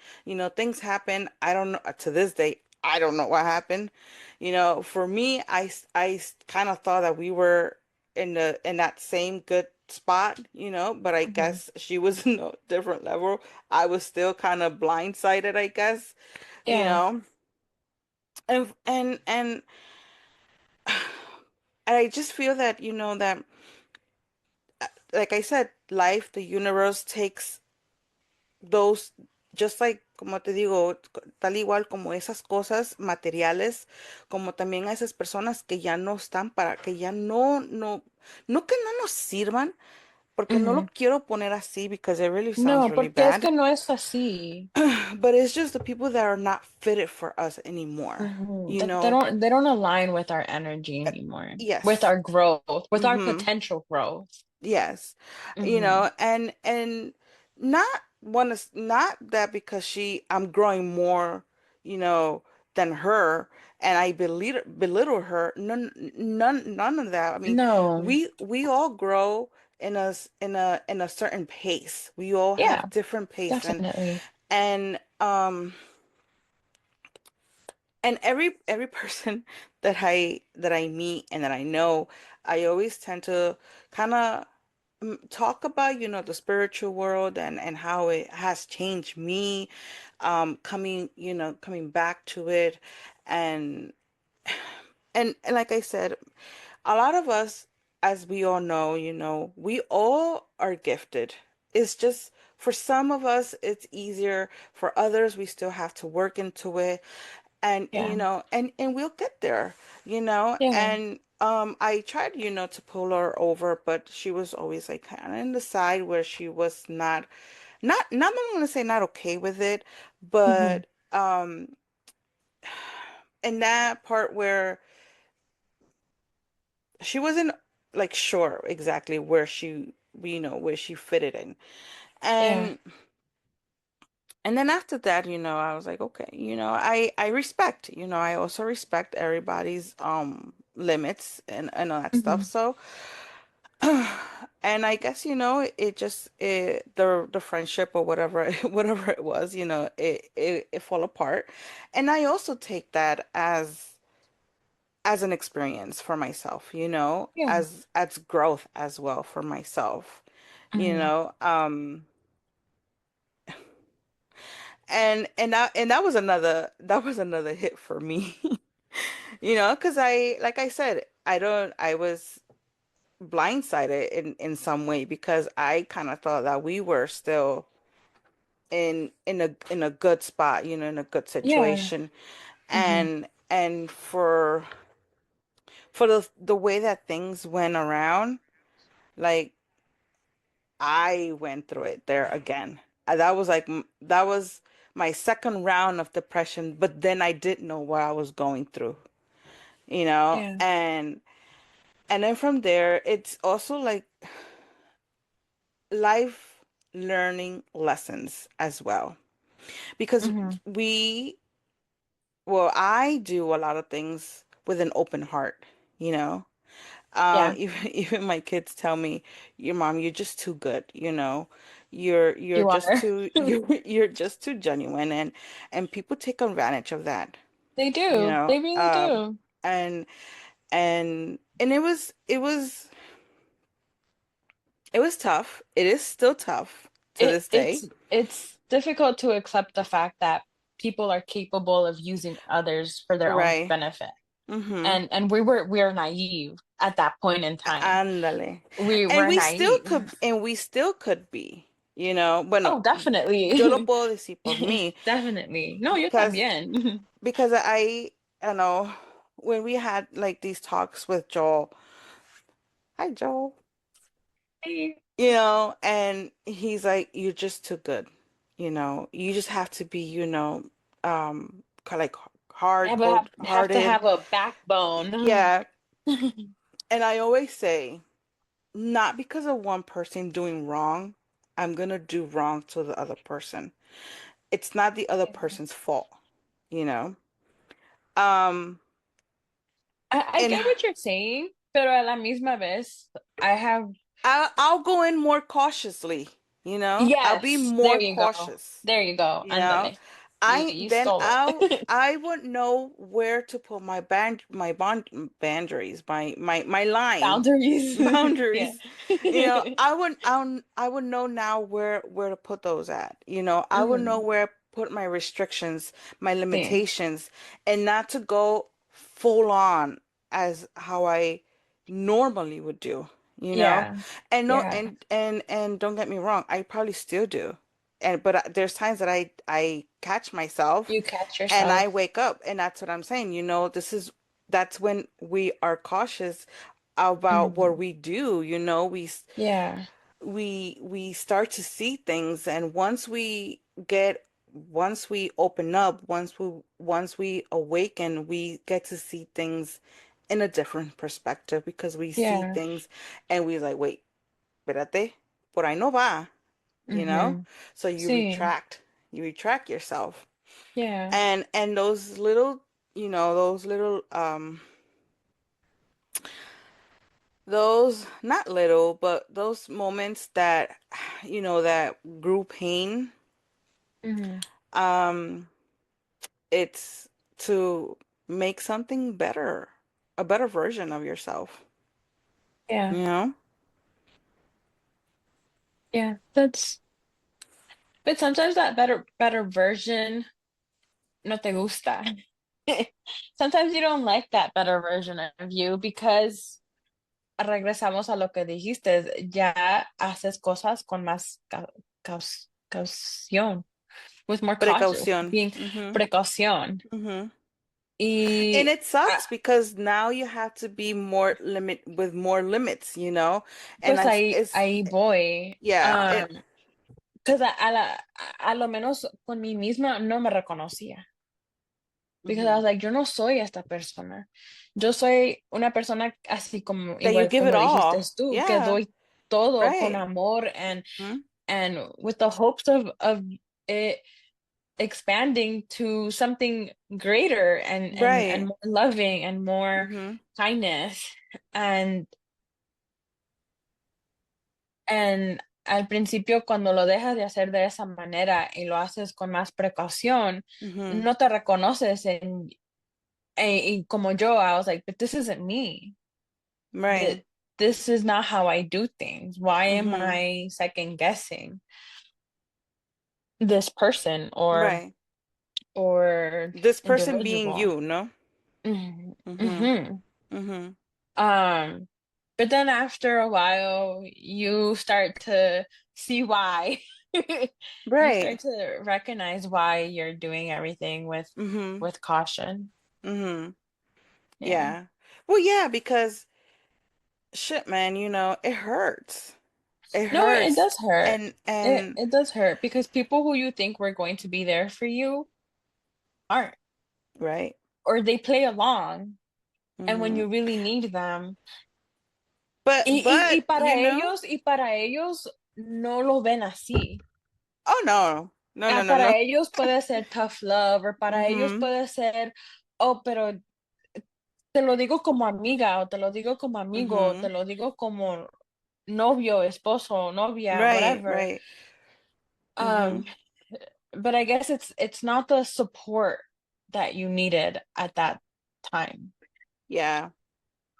things happen. I don't know, to this day, I don't know what happened. For me, I kind of thought that we were in that same good spot, but I Hmm. guess she was in a different level. I was still kind of blindsided, I guess, you Yeah. know. And I just feel that, like I said, life, the universe takes those, just like, como te digo, tal igual como esas cosas materiales, como también a esas personas que ya no están, que ya no que no nos sirvan, porque no lo Hmm. quiero poner así, because it really sounds No, really porque es bad, que no es así. but it's just the people that are not fitted for us anymore, Hmm. you They know? don't align with our energy anymore, with Yes. our growth, with our Mm-hmm. potential growth. Yes. Hmm. And not that, because I'm growing more, than her, and I belittle her. None of that. I mean, No. we all grow in a certain pace. We all Yeah, have different pace, definitely. and um and every person that I meet and that I know, I always tend to kind of talk about, the spiritual world and how it has changed me, coming back to it, and and like I said, a lot of us, as we all know, we all are gifted. It's just for some of us it's easier, for others we still have to work into it, and Yeah. and we'll get there, Yeah. and I tried, to pull her over, but she was always like kind of in the side where she was not that I'm gonna say not okay with it, Hmm. but in that part where she wasn't like sure exactly where where she fitted in. Yeah. And then after that, I was like, okay, I respect, I also respect everybody's limits and all that stuff. Hmm. So and I guess, the friendship or whatever whatever it was, it fall apart. And I also take that as an experience for myself, Yeah. as growth as well for myself, you Hmm. know. And that was another hit for me. Because like I said, I was blindsided in some way because I kind of thought that we were still in a good spot, in a good Yeah. situation. Hmm. And for the way that things went around, like I went through it there again. That was like that was my second round of depression, but then I didn't know what I was going through, Yeah. and then from there, it's also like life learning lessons as well. Because Hmm. we, well, I do a lot of things with an open heart, you know. Yeah. Even my kids tell me, "Your mom, you're just too good, you're You just are. too you're just too genuine," and people take advantage of that, They you do. know. They really do. And and it was tough. It is still tough to It this day. it's difficult to accept the fact that people are capable of using others for their own Right. benefit. Mm-hmm. And we are naive at that point in time. Ándale. We And were we still naive. could, and we still could be, bueno, Oh, yo lo definitely. puedo decir por mí, Definitely. No, yo because también. because I know when we had like these talks with Joel, hi Joel, Hey, and he's like, you're just too good, you just have to be, like have to hard-hearted. have a backbone. Yeah, and I always say, not because of one person doing wrong, I'm gonna do wrong to the other person. It's not the other Yeah. person's fault, you know? Um, I and get what you're saying, pero a la misma vez, I have, I'll go in more cautiously, I'll be yes, more there you go. cautious, There you go. you know? Ándale. You stole it. I would know where to put my boundaries, my line, Boundaries. Yeah. boundaries. I would know now where to put those at. I would know Hmm. where to put my restrictions, my Sí. limitations, and not to go full on as how I normally would do, you know? Yeah. And no, Yeah. and don't get me wrong, I probably still do. But there's times that I catch myself You catch and I yourself. wake up, and that's what I'm saying. That's when we are cautious about what Hmm. we do. Yeah. We start to see things, and once we open up, once we awaken, we get to see things in a different perspective, because we see Yeah. things and we like, wait, espérate, por ahí no va, you know? Hmm. So Sí. you retract yourself. Yeah. And those little those not little, but those moments that that grew pain, Hmm. um, it's to make something better, a better version of yourself, Yeah, you know? yeah. That's but sometimes that better version no te gusta. Sometimes you don't like that better version of you because regresamos a lo que dijiste, ya haces cosas con más caución, with more caution, Precaución. being precaución. Hmm. And Y it sucks because now you have to be more limit with more limits, And pues it's ahí voy. yeah, it Because a lo menos con mí misma no me reconocía. Because I hmm was like, yo no soy esta persona. Yo soy una persona así como, that you igual give it como dijiste all. tú, que Yeah, doy todo con right. amor Hmm. and with the hopes of it expanding to something greater and Right. more loving and more Hmm. kindness. And And al principio, cuando lo dejas de hacer de esa manera y lo haces con más precaución, Hmm. no te reconoces y como yo, I was like, but this isn't me. Right. This is not how I do things. Why am Hmm. I second guessing this person Right. or This person being individual? you, no? Mhm. Hmm. Mhm. Hmm. Um, but then after a while, you start to see why. You Right. start to recognize why you're doing everything Hmm. with caution. Hmm. Yeah. Yeah. Well, yeah, because shit, man, it hurts. It No, it hurts. does hurt. It And it does hurt because people who you think were going to be there for you aren't, right. or they play along, and when Hmm. you really need them, But, y para ellos no lo ven así. oh no. No, no, no, Para no. ellos puede ser tough love, o para ellos Hmm. puede ser, oh, pero te lo digo como amiga, o te lo digo como amigo, o te Hmm. lo digo como novio, esposo, novia, Right, whatever. right. Hmm. Um, but I guess it's not the support that you needed at that time. Yeah.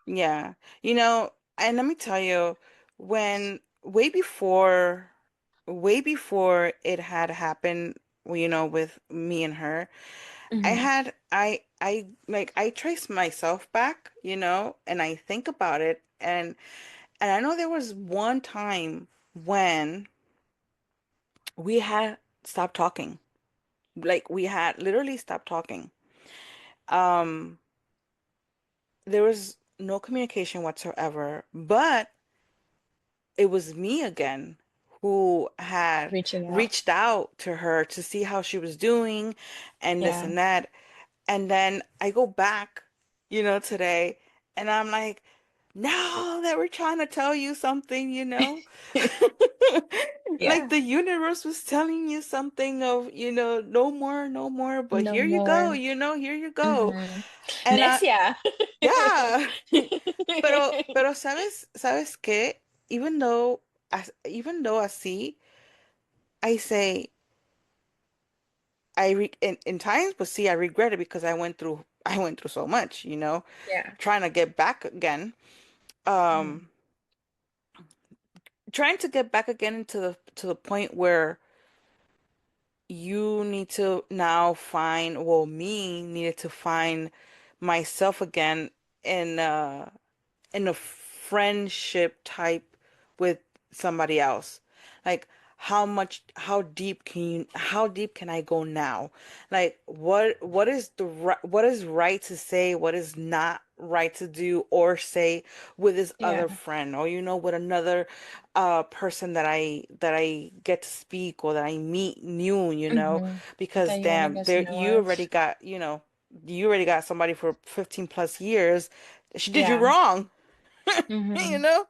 Yeah. And let me tell you, when way before it had happened, with me and her, Hmm. I trace myself back, and I think about it, and I know there was one time when we had stopped talking. Like we had literally stopped talking. Um, there was no communication whatsoever, but it was me again who had Reaching out. reached out to her to see how she was doing and this Yeah. and that. And then I go back, today, and I'm like, now that we're trying to tell you something, like Yeah. the universe was telling you something of, no more, no more, but No here you go, more. here you go. Hmm. And Necia. yeah. Pero ¿sabes qué? Even though así, I say, in times, but see, I regret it because I went through so much, Yeah. trying to get back again. Mhm. Um, trying to get back again to the point where you need to now find, well, me needed to find myself again in in a friendship type with somebody else. Like how deep can I go now? Like what is right to say, what is not right to do or say with this other Yeah. friend, or with another person that I get to speak or that I meet new, Hmm. That because you want to damn, get to there know of. you already got somebody for 15 plus years. She did you Yeah. wrong, you Hmm. know?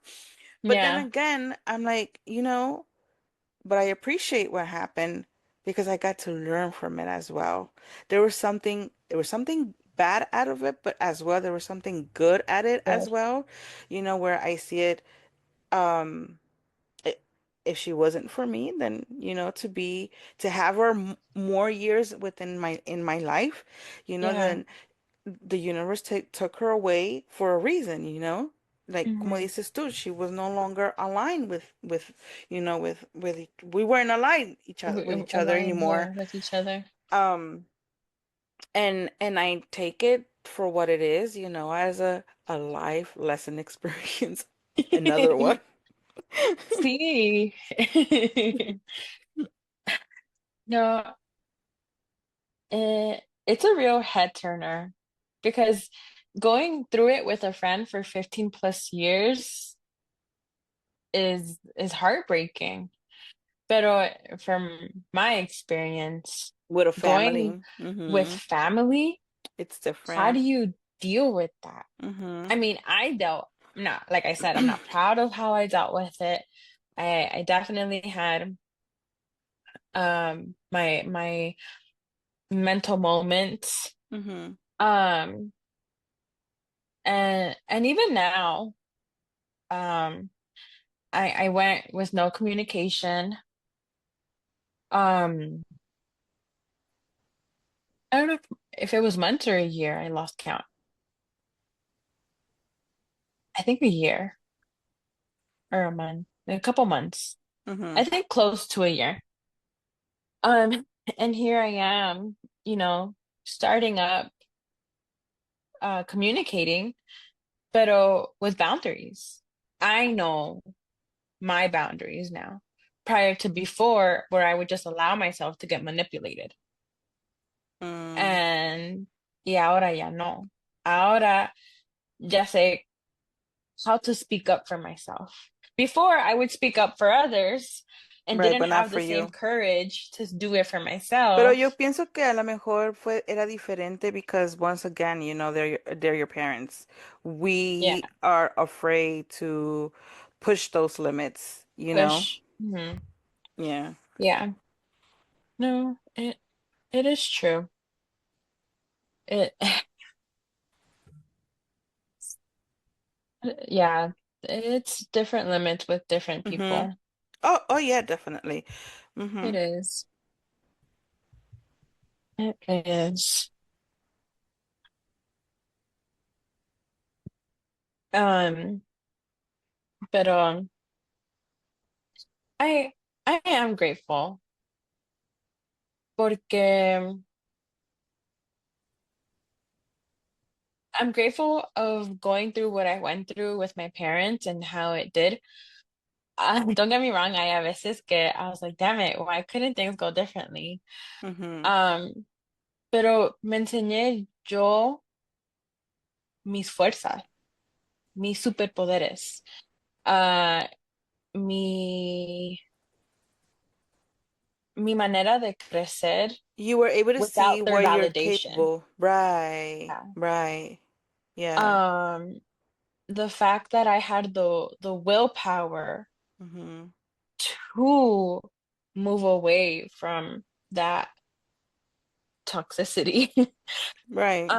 But then Yeah. again, I'm like, but I appreciate what happened because I got to learn from it as well. There was something bad out of it, but as well there was something good at it as Good. well. Where I see it, um i- if she wasn't for me, then to have her more years within my life, Yeah. then the universe took her away for a reason. Like como Hmm. dices tú, she was no longer aligned we weren't aligned with each other Aligned, anymore. yeah, with each other. Um, and I take it for what it is, as a life lesson experience. Another one. Sí. No, it's a real head turner because going through it with a friend for 15 plus years is heartbreaking. Pero from my experience, With a going family. with family, It's how do different. you deal with that? I Mm-hmm. mean, I'm not, like I said, I'm not proud of how I dealt with it. I definitely had my mental moments. Mm-hmm. Um and even now, um I went with no communication. Um I don't know if it was months or a year, I lost count. I think a year or a month, a couple months. Mm-hmm. I think close to a year. Um, and here I am, you know, starting up, communicating, pero with boundaries. I know my boundaries now, prior to before, where I would just allow myself to get manipulated. Mm. And y ahora ya no. Ahora ya sé how to speak up for myself. Before, I would speak up for others and Right, didn't but not have for the same you. courage to do it for Pero yo myself. pienso que a lo mejor era diferente because once again, they're your parents. Yeah, We are afraid to push those limits. push. Mhm. Yeah. Yeah, no, it is true. It, yeah, it's different limits with different Mm-hmm. people. Oh, yeah, definitely. It Mm-hmm. is. It is. Um, but I I am grateful porque I'm grateful of going through what I went through with my parents and how it did. Don't get me wrong, I a veces que I was like, damn it, why couldn't things go differently? Mm-hmm. Um, pero me enseñé yo mis fuerzas, mis superpoderes, ah, mi, mi manera de crecer You were able to see without their where you're validation. capable. Right. Yeah. Right. Yeah. Um, the fact that I had the willpower Mm-hmm. to move away from that toxicity. Right.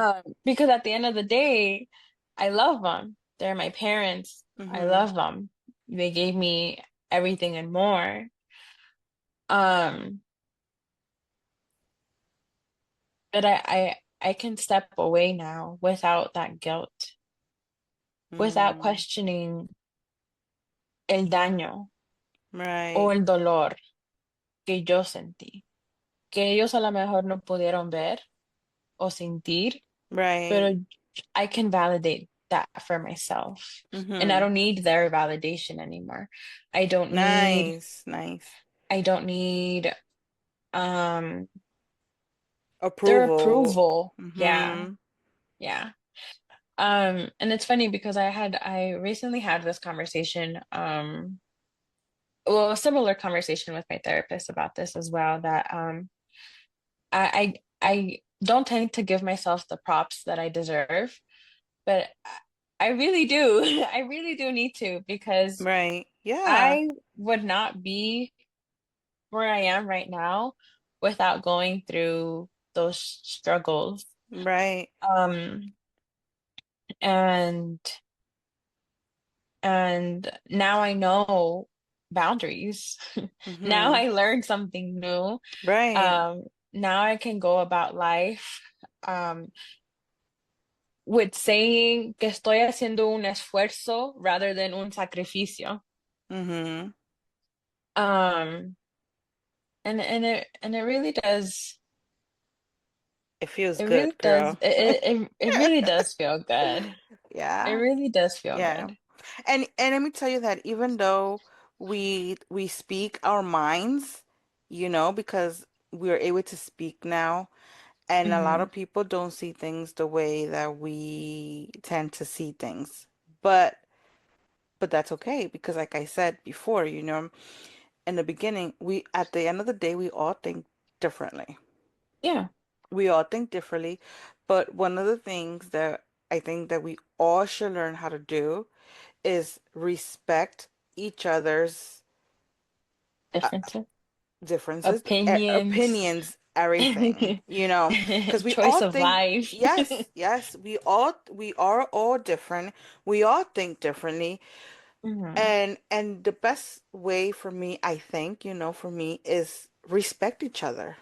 Because at the end of the day, I love them. They're my parents. I Mm-hmm. love them. They gave me everything and more. Um, but I can step away now without that guilt, without Mm. questioning el daño o Right. el dolor que yo sentí, que ellos a lo mejor no pudieron ver o sentir, Right. pero I can validate that for myself. And I Mm-hmm. don't need their validation anymore. I don't need Nice. Nice. I don't need um their Approval. approval. Yeah. Mm-hmm. Yeah. And it's funny because I recently had this conversation, well, a similar conversation with my therapist about this as well, that I don't tend to give myself the props that I deserve, but I really do. I really do need to, because Right. Yeah. I would not be where I am right now without going through those struggles. Right. Um, and now I know boundaries. Now Mm-hmm. I learned something new. Right. Um, Now I can go about life um with saying que estoy haciendo un esfuerzo rather than un sacrificio. Mm-hmm. Um, and It feels it really good, does girl. it really does feel good. It Yeah. really does feel Yeah. good. And let me tell you that even though we speak our minds, because we're able to speak now, and a lot Hmm. of people don't see things the way that we tend to see things. But but that's okay because like I said before, in the beginning, we at the end of the day, we all think differently. Yeah, We all think differently, but one of the things that I think that we all should learn how to do is respect each other's uh, differences, differences, opinions, opinions, everything, because we choice all of think, life. yes, yes, we are all different. We all think differently. Hmm. And the best way for me, I think, for me is respect each other,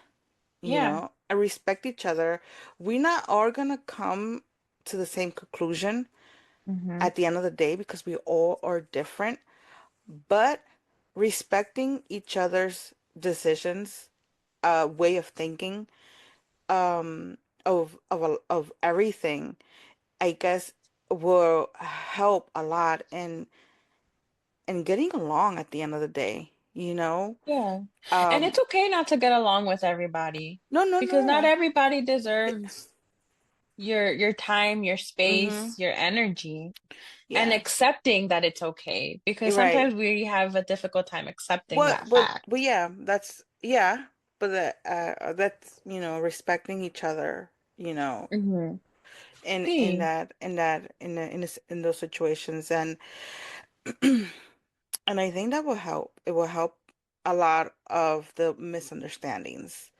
Yeah. and respect each other. We not all gonna come to the same conclusion Hmm. at the end of the day because we all are different. But respecting each other's decisions, way of thinking, of everything, I guess will help a lot in getting along at the end of the day, Yeah. And Um, it's okay not to get along with everybody no, no, because not no. everybody It, deserves your time, your mm-hmm. space, your energy, and Yeah, accepting that it's okay because you're right. sometimes we have a difficult time accepting What, that but fact. yeah, but that's respecting each other, Hmm. in See, that in those situations, and I think that will help. It will help a lot of the misunderstandings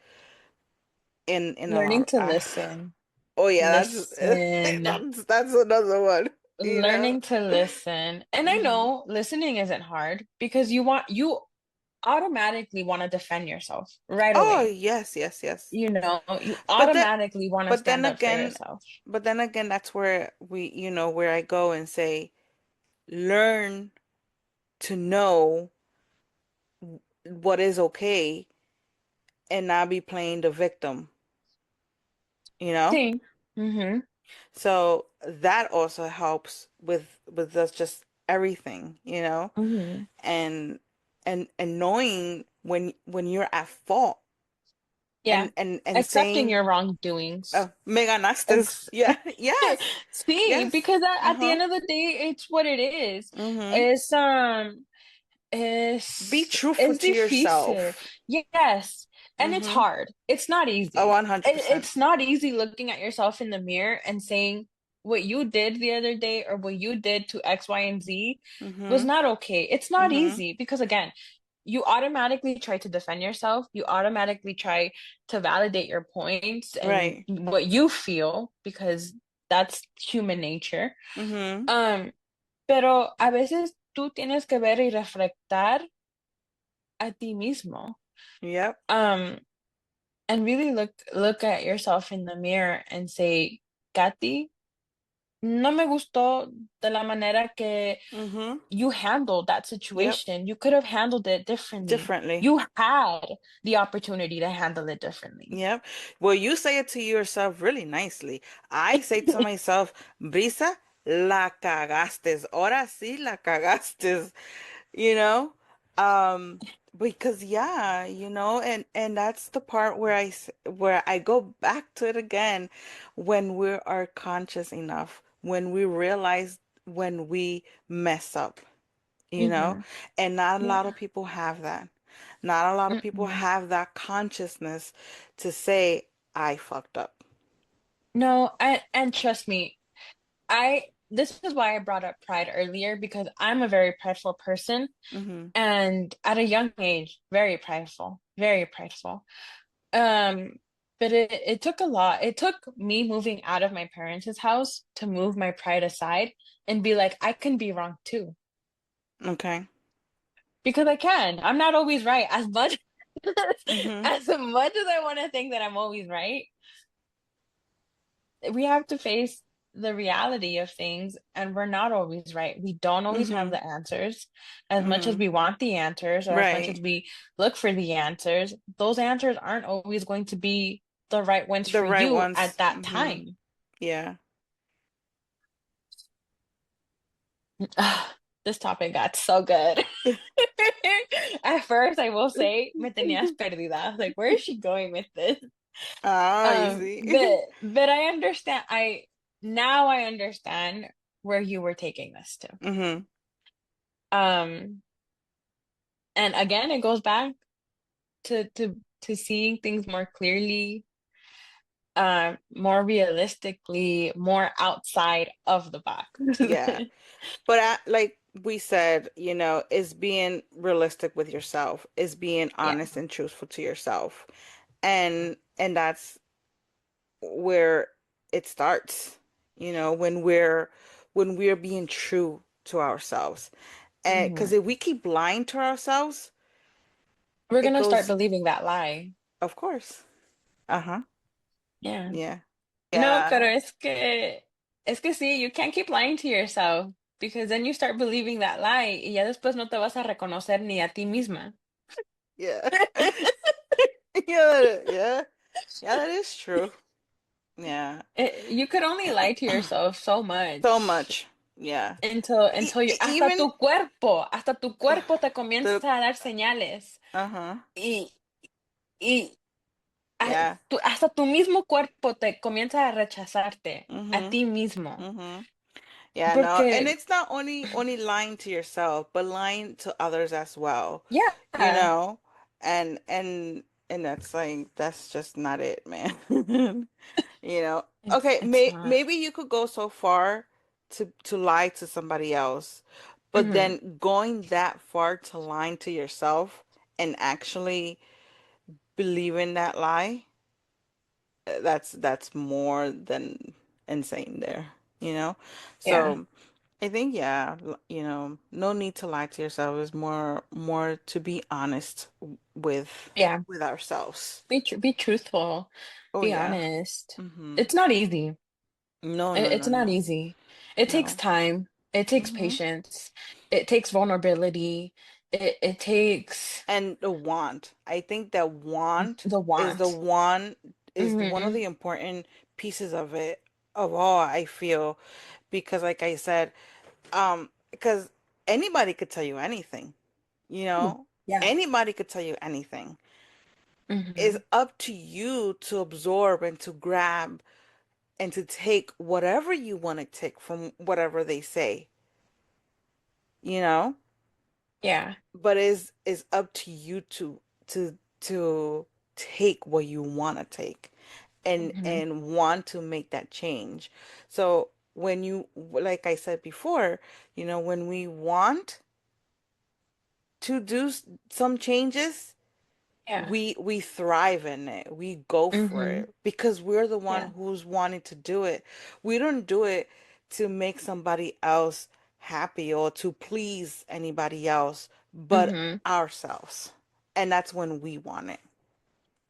in a learning lot. to listen, Oh yeah, that's listen, that's another one. You know. learning to listen. And I Hmm. know listening isn't hard because you automatically want to defend yourself right Oh away. yes, yes, yes. You But then, automatically want to but then stand up for again, yourself. that's where where I go and say, learn to know what is okay and not be playing the victim, you know? Sí. Mm-hmm. So that also helps with just everything, Mm-hmm. and and knowing when you're at fault Yeah. and Accepting saying, your wrongdoings. me ganaste. Ex Yeah, yes, See, yes, because at the uh-huh, end of the day, it's what it is. mm-hmm. It's Be truthful es to difícil. yourself. Yes. And it's Mm-hmm. hard. It's not Oh, easy. 100%. It's not easy looking at yourself in the mirror and saying what you did the other day or what you did to X, Y, and Z was Mm-hmm. not okay. It's not Mm-hmm. easy because again, you automatically try to defend yourself. You automatically try to validate your points and Right. what you feel because that's human nature. Mm-hmm. Um, pero a veces tú tienes que ver y reflectar a ti mismo. Yep. Um, and really look at yourself in the mirror and say, Katy, no me gustó de la manera que Mm-hmm. you handled that Yep. situation. You could have handled it differently. Differently. You had the opportunity to handle it differently. Yep. Well, you say it to yourself really nicely. I say to myself, Brisa, la cagaste. Ahora sí la cagaste. You know? Um, because yeah, and that's the part where where I go back to it again when we are conscious enough, when we realize when we mess up, you know? Hmm. And not a lot Yeah. of people have that. Not a lot of people Mm-mm. have that consciousness to say, I fucked up. No, and trust me, I this is why I brought up pride earlier because I'm a very prideful person Hmm. and at a young age, very prideful, very prideful. Um, But it took a lot. It took me moving out of my parents' house to move my pride aside and be like, I can be wrong too. Okay. Because I can. I'm not always right. As much Mm-hmm. as much as I want to think that I'm always right, we have to face the reality of things, and we're not always right. We don't always have Mm-hmm. the answers. As much as Mm-hmm. we want the answers, or as much as Right. we look for the answers, those answers aren't always going to be the right ones The for right you at ones. that Mm-hmm. time. Yeah. This topic got so good. At first, I will say, me tenías perdida. Like, where is she going with this? Ah, you see. But I understand. I understand where you were taking this to. Mm-hmm. Um, and again, it goes back to seeing things more clearly, more realistically, more outside of the box. Yeah. But like we said, is being realistic with yourself, is being Yeah. honest and truthful to yourself. And that's where it starts, when we're being true to ourselves. And Hmm. because if we keep lying to ourselves, We're it gonna start goes, believing that lie. of course. Uh-huh. Yeah. Yeah. No, pero Yeah. es que sí, you can't keep lying to yourself because then you start believing that lie y ya después no te vas a reconocer ni a ti misma. Yeah. Yeah. Yeah. Yeah, that is true. Yeah. You could only lie to yourself so So much much. Yeah. until you, Even hasta tu cuerpo te the comienza a dar señales uh-huh. y, y Yeah. hasta tu mismo cuerpo te comienza a rechazarte a Mm-hmm. ti mismo. Mm-hmm. Yeah, no. And Porque, it's not only lying to yourself, but lying to others as well. You yeah, know? And that's like that's just not it, man. You know. Okay, it's not. maybe you could go so far to lie to somebody else, but Hmm. then going that far to lying to yourself and actually believing that lie, that's more than insane there, you know? Yeah, So I think, yeah, no need to lie to yourself. Is more to be honest with yeah. with ourselves. Be truthful. Oh Be yeah. honest. Mm-hmm. It's not easy. No, no, It's no, not no. easy. It takes No. time. It takes Mm-hmm. patience. It takes vulnerability. It takes And the want. I think that want the is the want. one is one of Hmm. the important pieces of it of all, I feel, because like I said, because anybody could tell you anything, you know? Yeah. Anybody could tell you anything. It's Hmm. up to you to absorb and to grab and to take whatever you want to take from whatever they say, you know? Yeah. But is up to you to take what you want to take Hmm. and want to make that change. So when you, like I said before, when we want to do some changes, Yeah. we thrive in it. We go for Hmm. it because we're the one Yeah. who's wanting to do it. We don't do it to make somebody else happy or to please anybody else but Hmm. ourselves. And that's when we want it,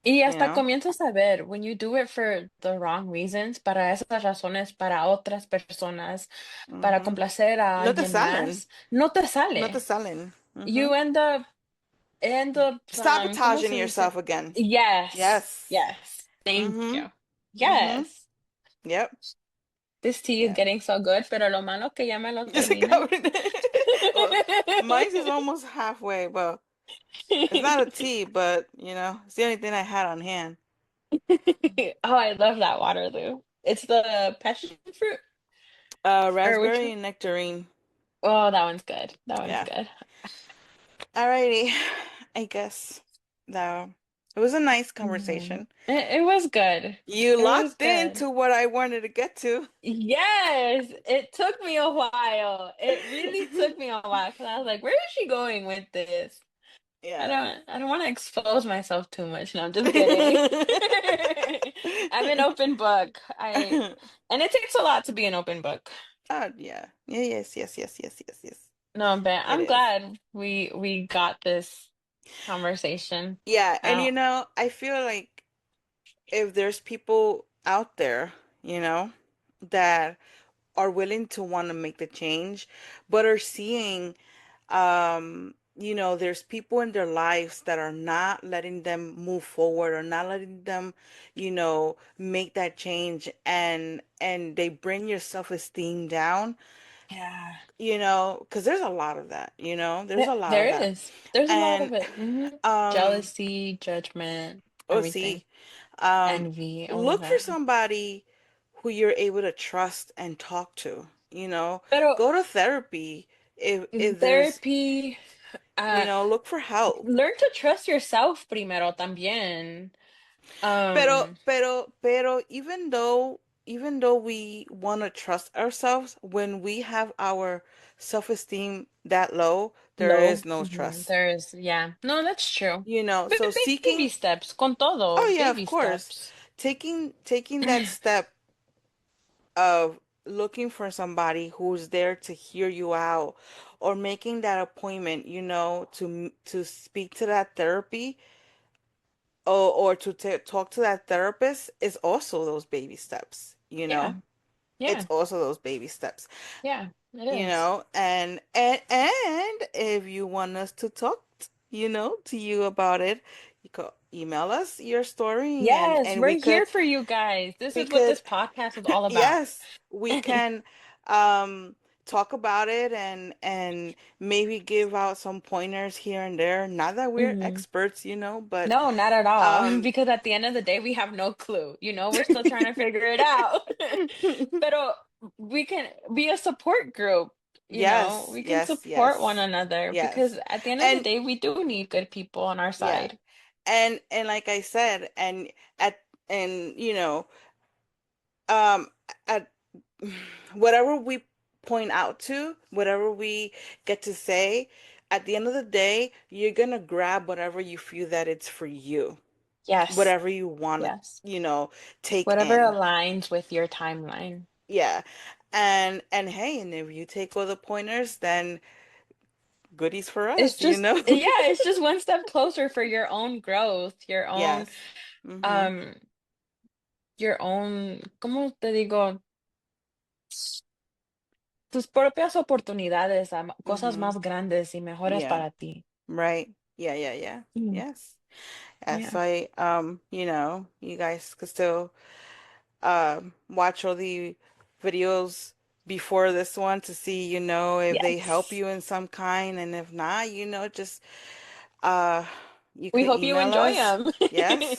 Y you hasta know? comienzas a ver, when you do it for the wrong reasons, para esas razones, para otras personas, para Hmm. complacer a No te alguien salen. más, no te No te sale. salen. You end up, ¿cómo Sabotaging se dice? yourself again. Yes, Yes. yes. Thank Mm-hmm. you. Mm-hmm. Yes. Yep. This tea is Yeah. getting so good, pero lo malo que ya me lo Just terminé. covered. Well, mine is almost halfway, but it's not a tea, but it's the only thing I had on hand. Oh, I love that Waterloo. It's the passion fruit, or which Raspberry one? and nectarine. Oh, that one's good. That one's Yeah. good. Alrighty. I guess that it was a nice Mhm. conversation. It was good. You It was locked good. into what I wanted to get to. Yes, it took me a while. It really took me a while because I was like, where is she going with this? Yeah. I don't want to expose myself too much. No, I'm just kidding. I'm an open book. And it takes a lot to be an open book. Oh yeah. Yeah, yes, yes, yes, yes, yes, yes. No, but It I'm is. glad we got this conversation Yeah, and out. I feel like if there's people out there, that are willing to want to make the change, but are seeing, there's people in their lives that are not letting them move forward or not letting them, make that change, and they bring your self-esteem down, Yeah. because there's a lot of that, there's a lot of There that. is. There's a lot And of it. um Jealousy, judgment, oh, everything. see, um Envy, all of look for that. somebody who you're able to trust and talk to, Pero go to therapy in if there's, therapy, uh, look for help. learn to trust yourself primero también. Pero, Um, even though we want to trust ourselves, when we have our self-esteem that low, there Low. is no trust. There's, yeah. No, that's true. But So baby seeking, steps, con oh todo, yeah, of baby course, steps. taking that step of looking for somebody who's there to hear you out, or making that appointment, to speak to that therapy, or to talk to that therapist, is also those baby steps, Yeah, it's yeah, also those baby steps, yeah, it is. and if you want us to talk, to you about it, you can email us your story, and Yes, and we we're could here for you guys. This we is what could this podcast is all about. yes, we can um talk about it, and maybe give out some pointers here and there. Not that we're hmm experts, but No, not at all. um Because at the end of the day, we have no clue. We're still trying to figure it out. Pero we can be a support group. yes, We can yes, support one yes, another because yes. at the end of the And day, we do need good people on our yeah. side. And like I said, at and um at whatever we point out to, whatever we get to say, at the end of the day, you're gonna grab whatever you feel that it's for you, Yes, whatever you want to, yes. take Whatever in. aligns with your timeline. Yeah. And hey, and if you take all the pointers, then goodies for It's us, just, yeah, it's just one step closer for your own growth, Yes. Mm-hmm. um, your own, ¿cómo te digo? Tus propias oportunidades, cosas Mm-hmm. más grandes y mejores Yeah. para ti. Right. Yeah, yeah, yeah. Mm, Yes. Yes, yeah. you guys could still watch all the videos before this one to see, if they help Yes. you in some kind, and if not, just uh you We could hope you email enjoy us. them. Yes.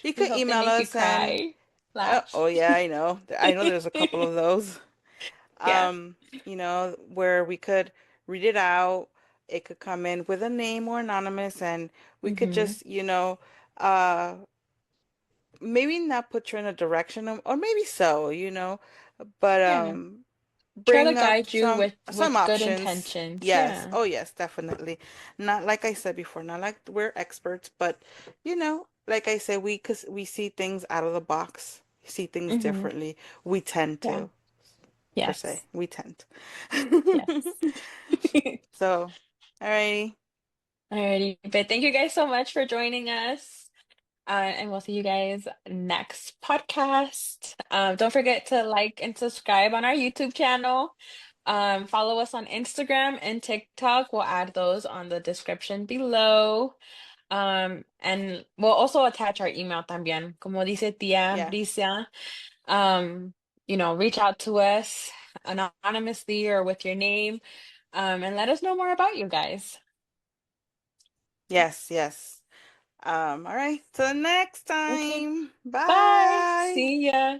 You We could hope they email make you us, and cry, laugh. oh yeah, I know. I know there's a couple of those. Yeah. Um, where we could read it out. It could come in with a name or anonymous, and we could hmm just, uh maybe not put you in a direction of, or maybe so, but Yeah. Try to bring up guide you some with good options. intentions. Yes. Yeah. Oh yes, definitely. Not like I said before, not like we're experts, but like I said, we see things out of the box, see things hmm differently. We tend Yeah. to, per se. Yes. We tend. Yes. So, alrighty. Alrighty. But thank you guys so much for joining us. And we'll see you guys next podcast. Don't forget to like and subscribe on our YouTube channel. Follow us on Instagram and TikTok. We'll add those on the description below. And we'll also attach our email también. Como dice tía Yeah. Brisa, um, reach out to us anonymously or with your name, and let us know more about you guys. Yes, yes. All right. Till next Okay. time. Bye. Bye. See ya.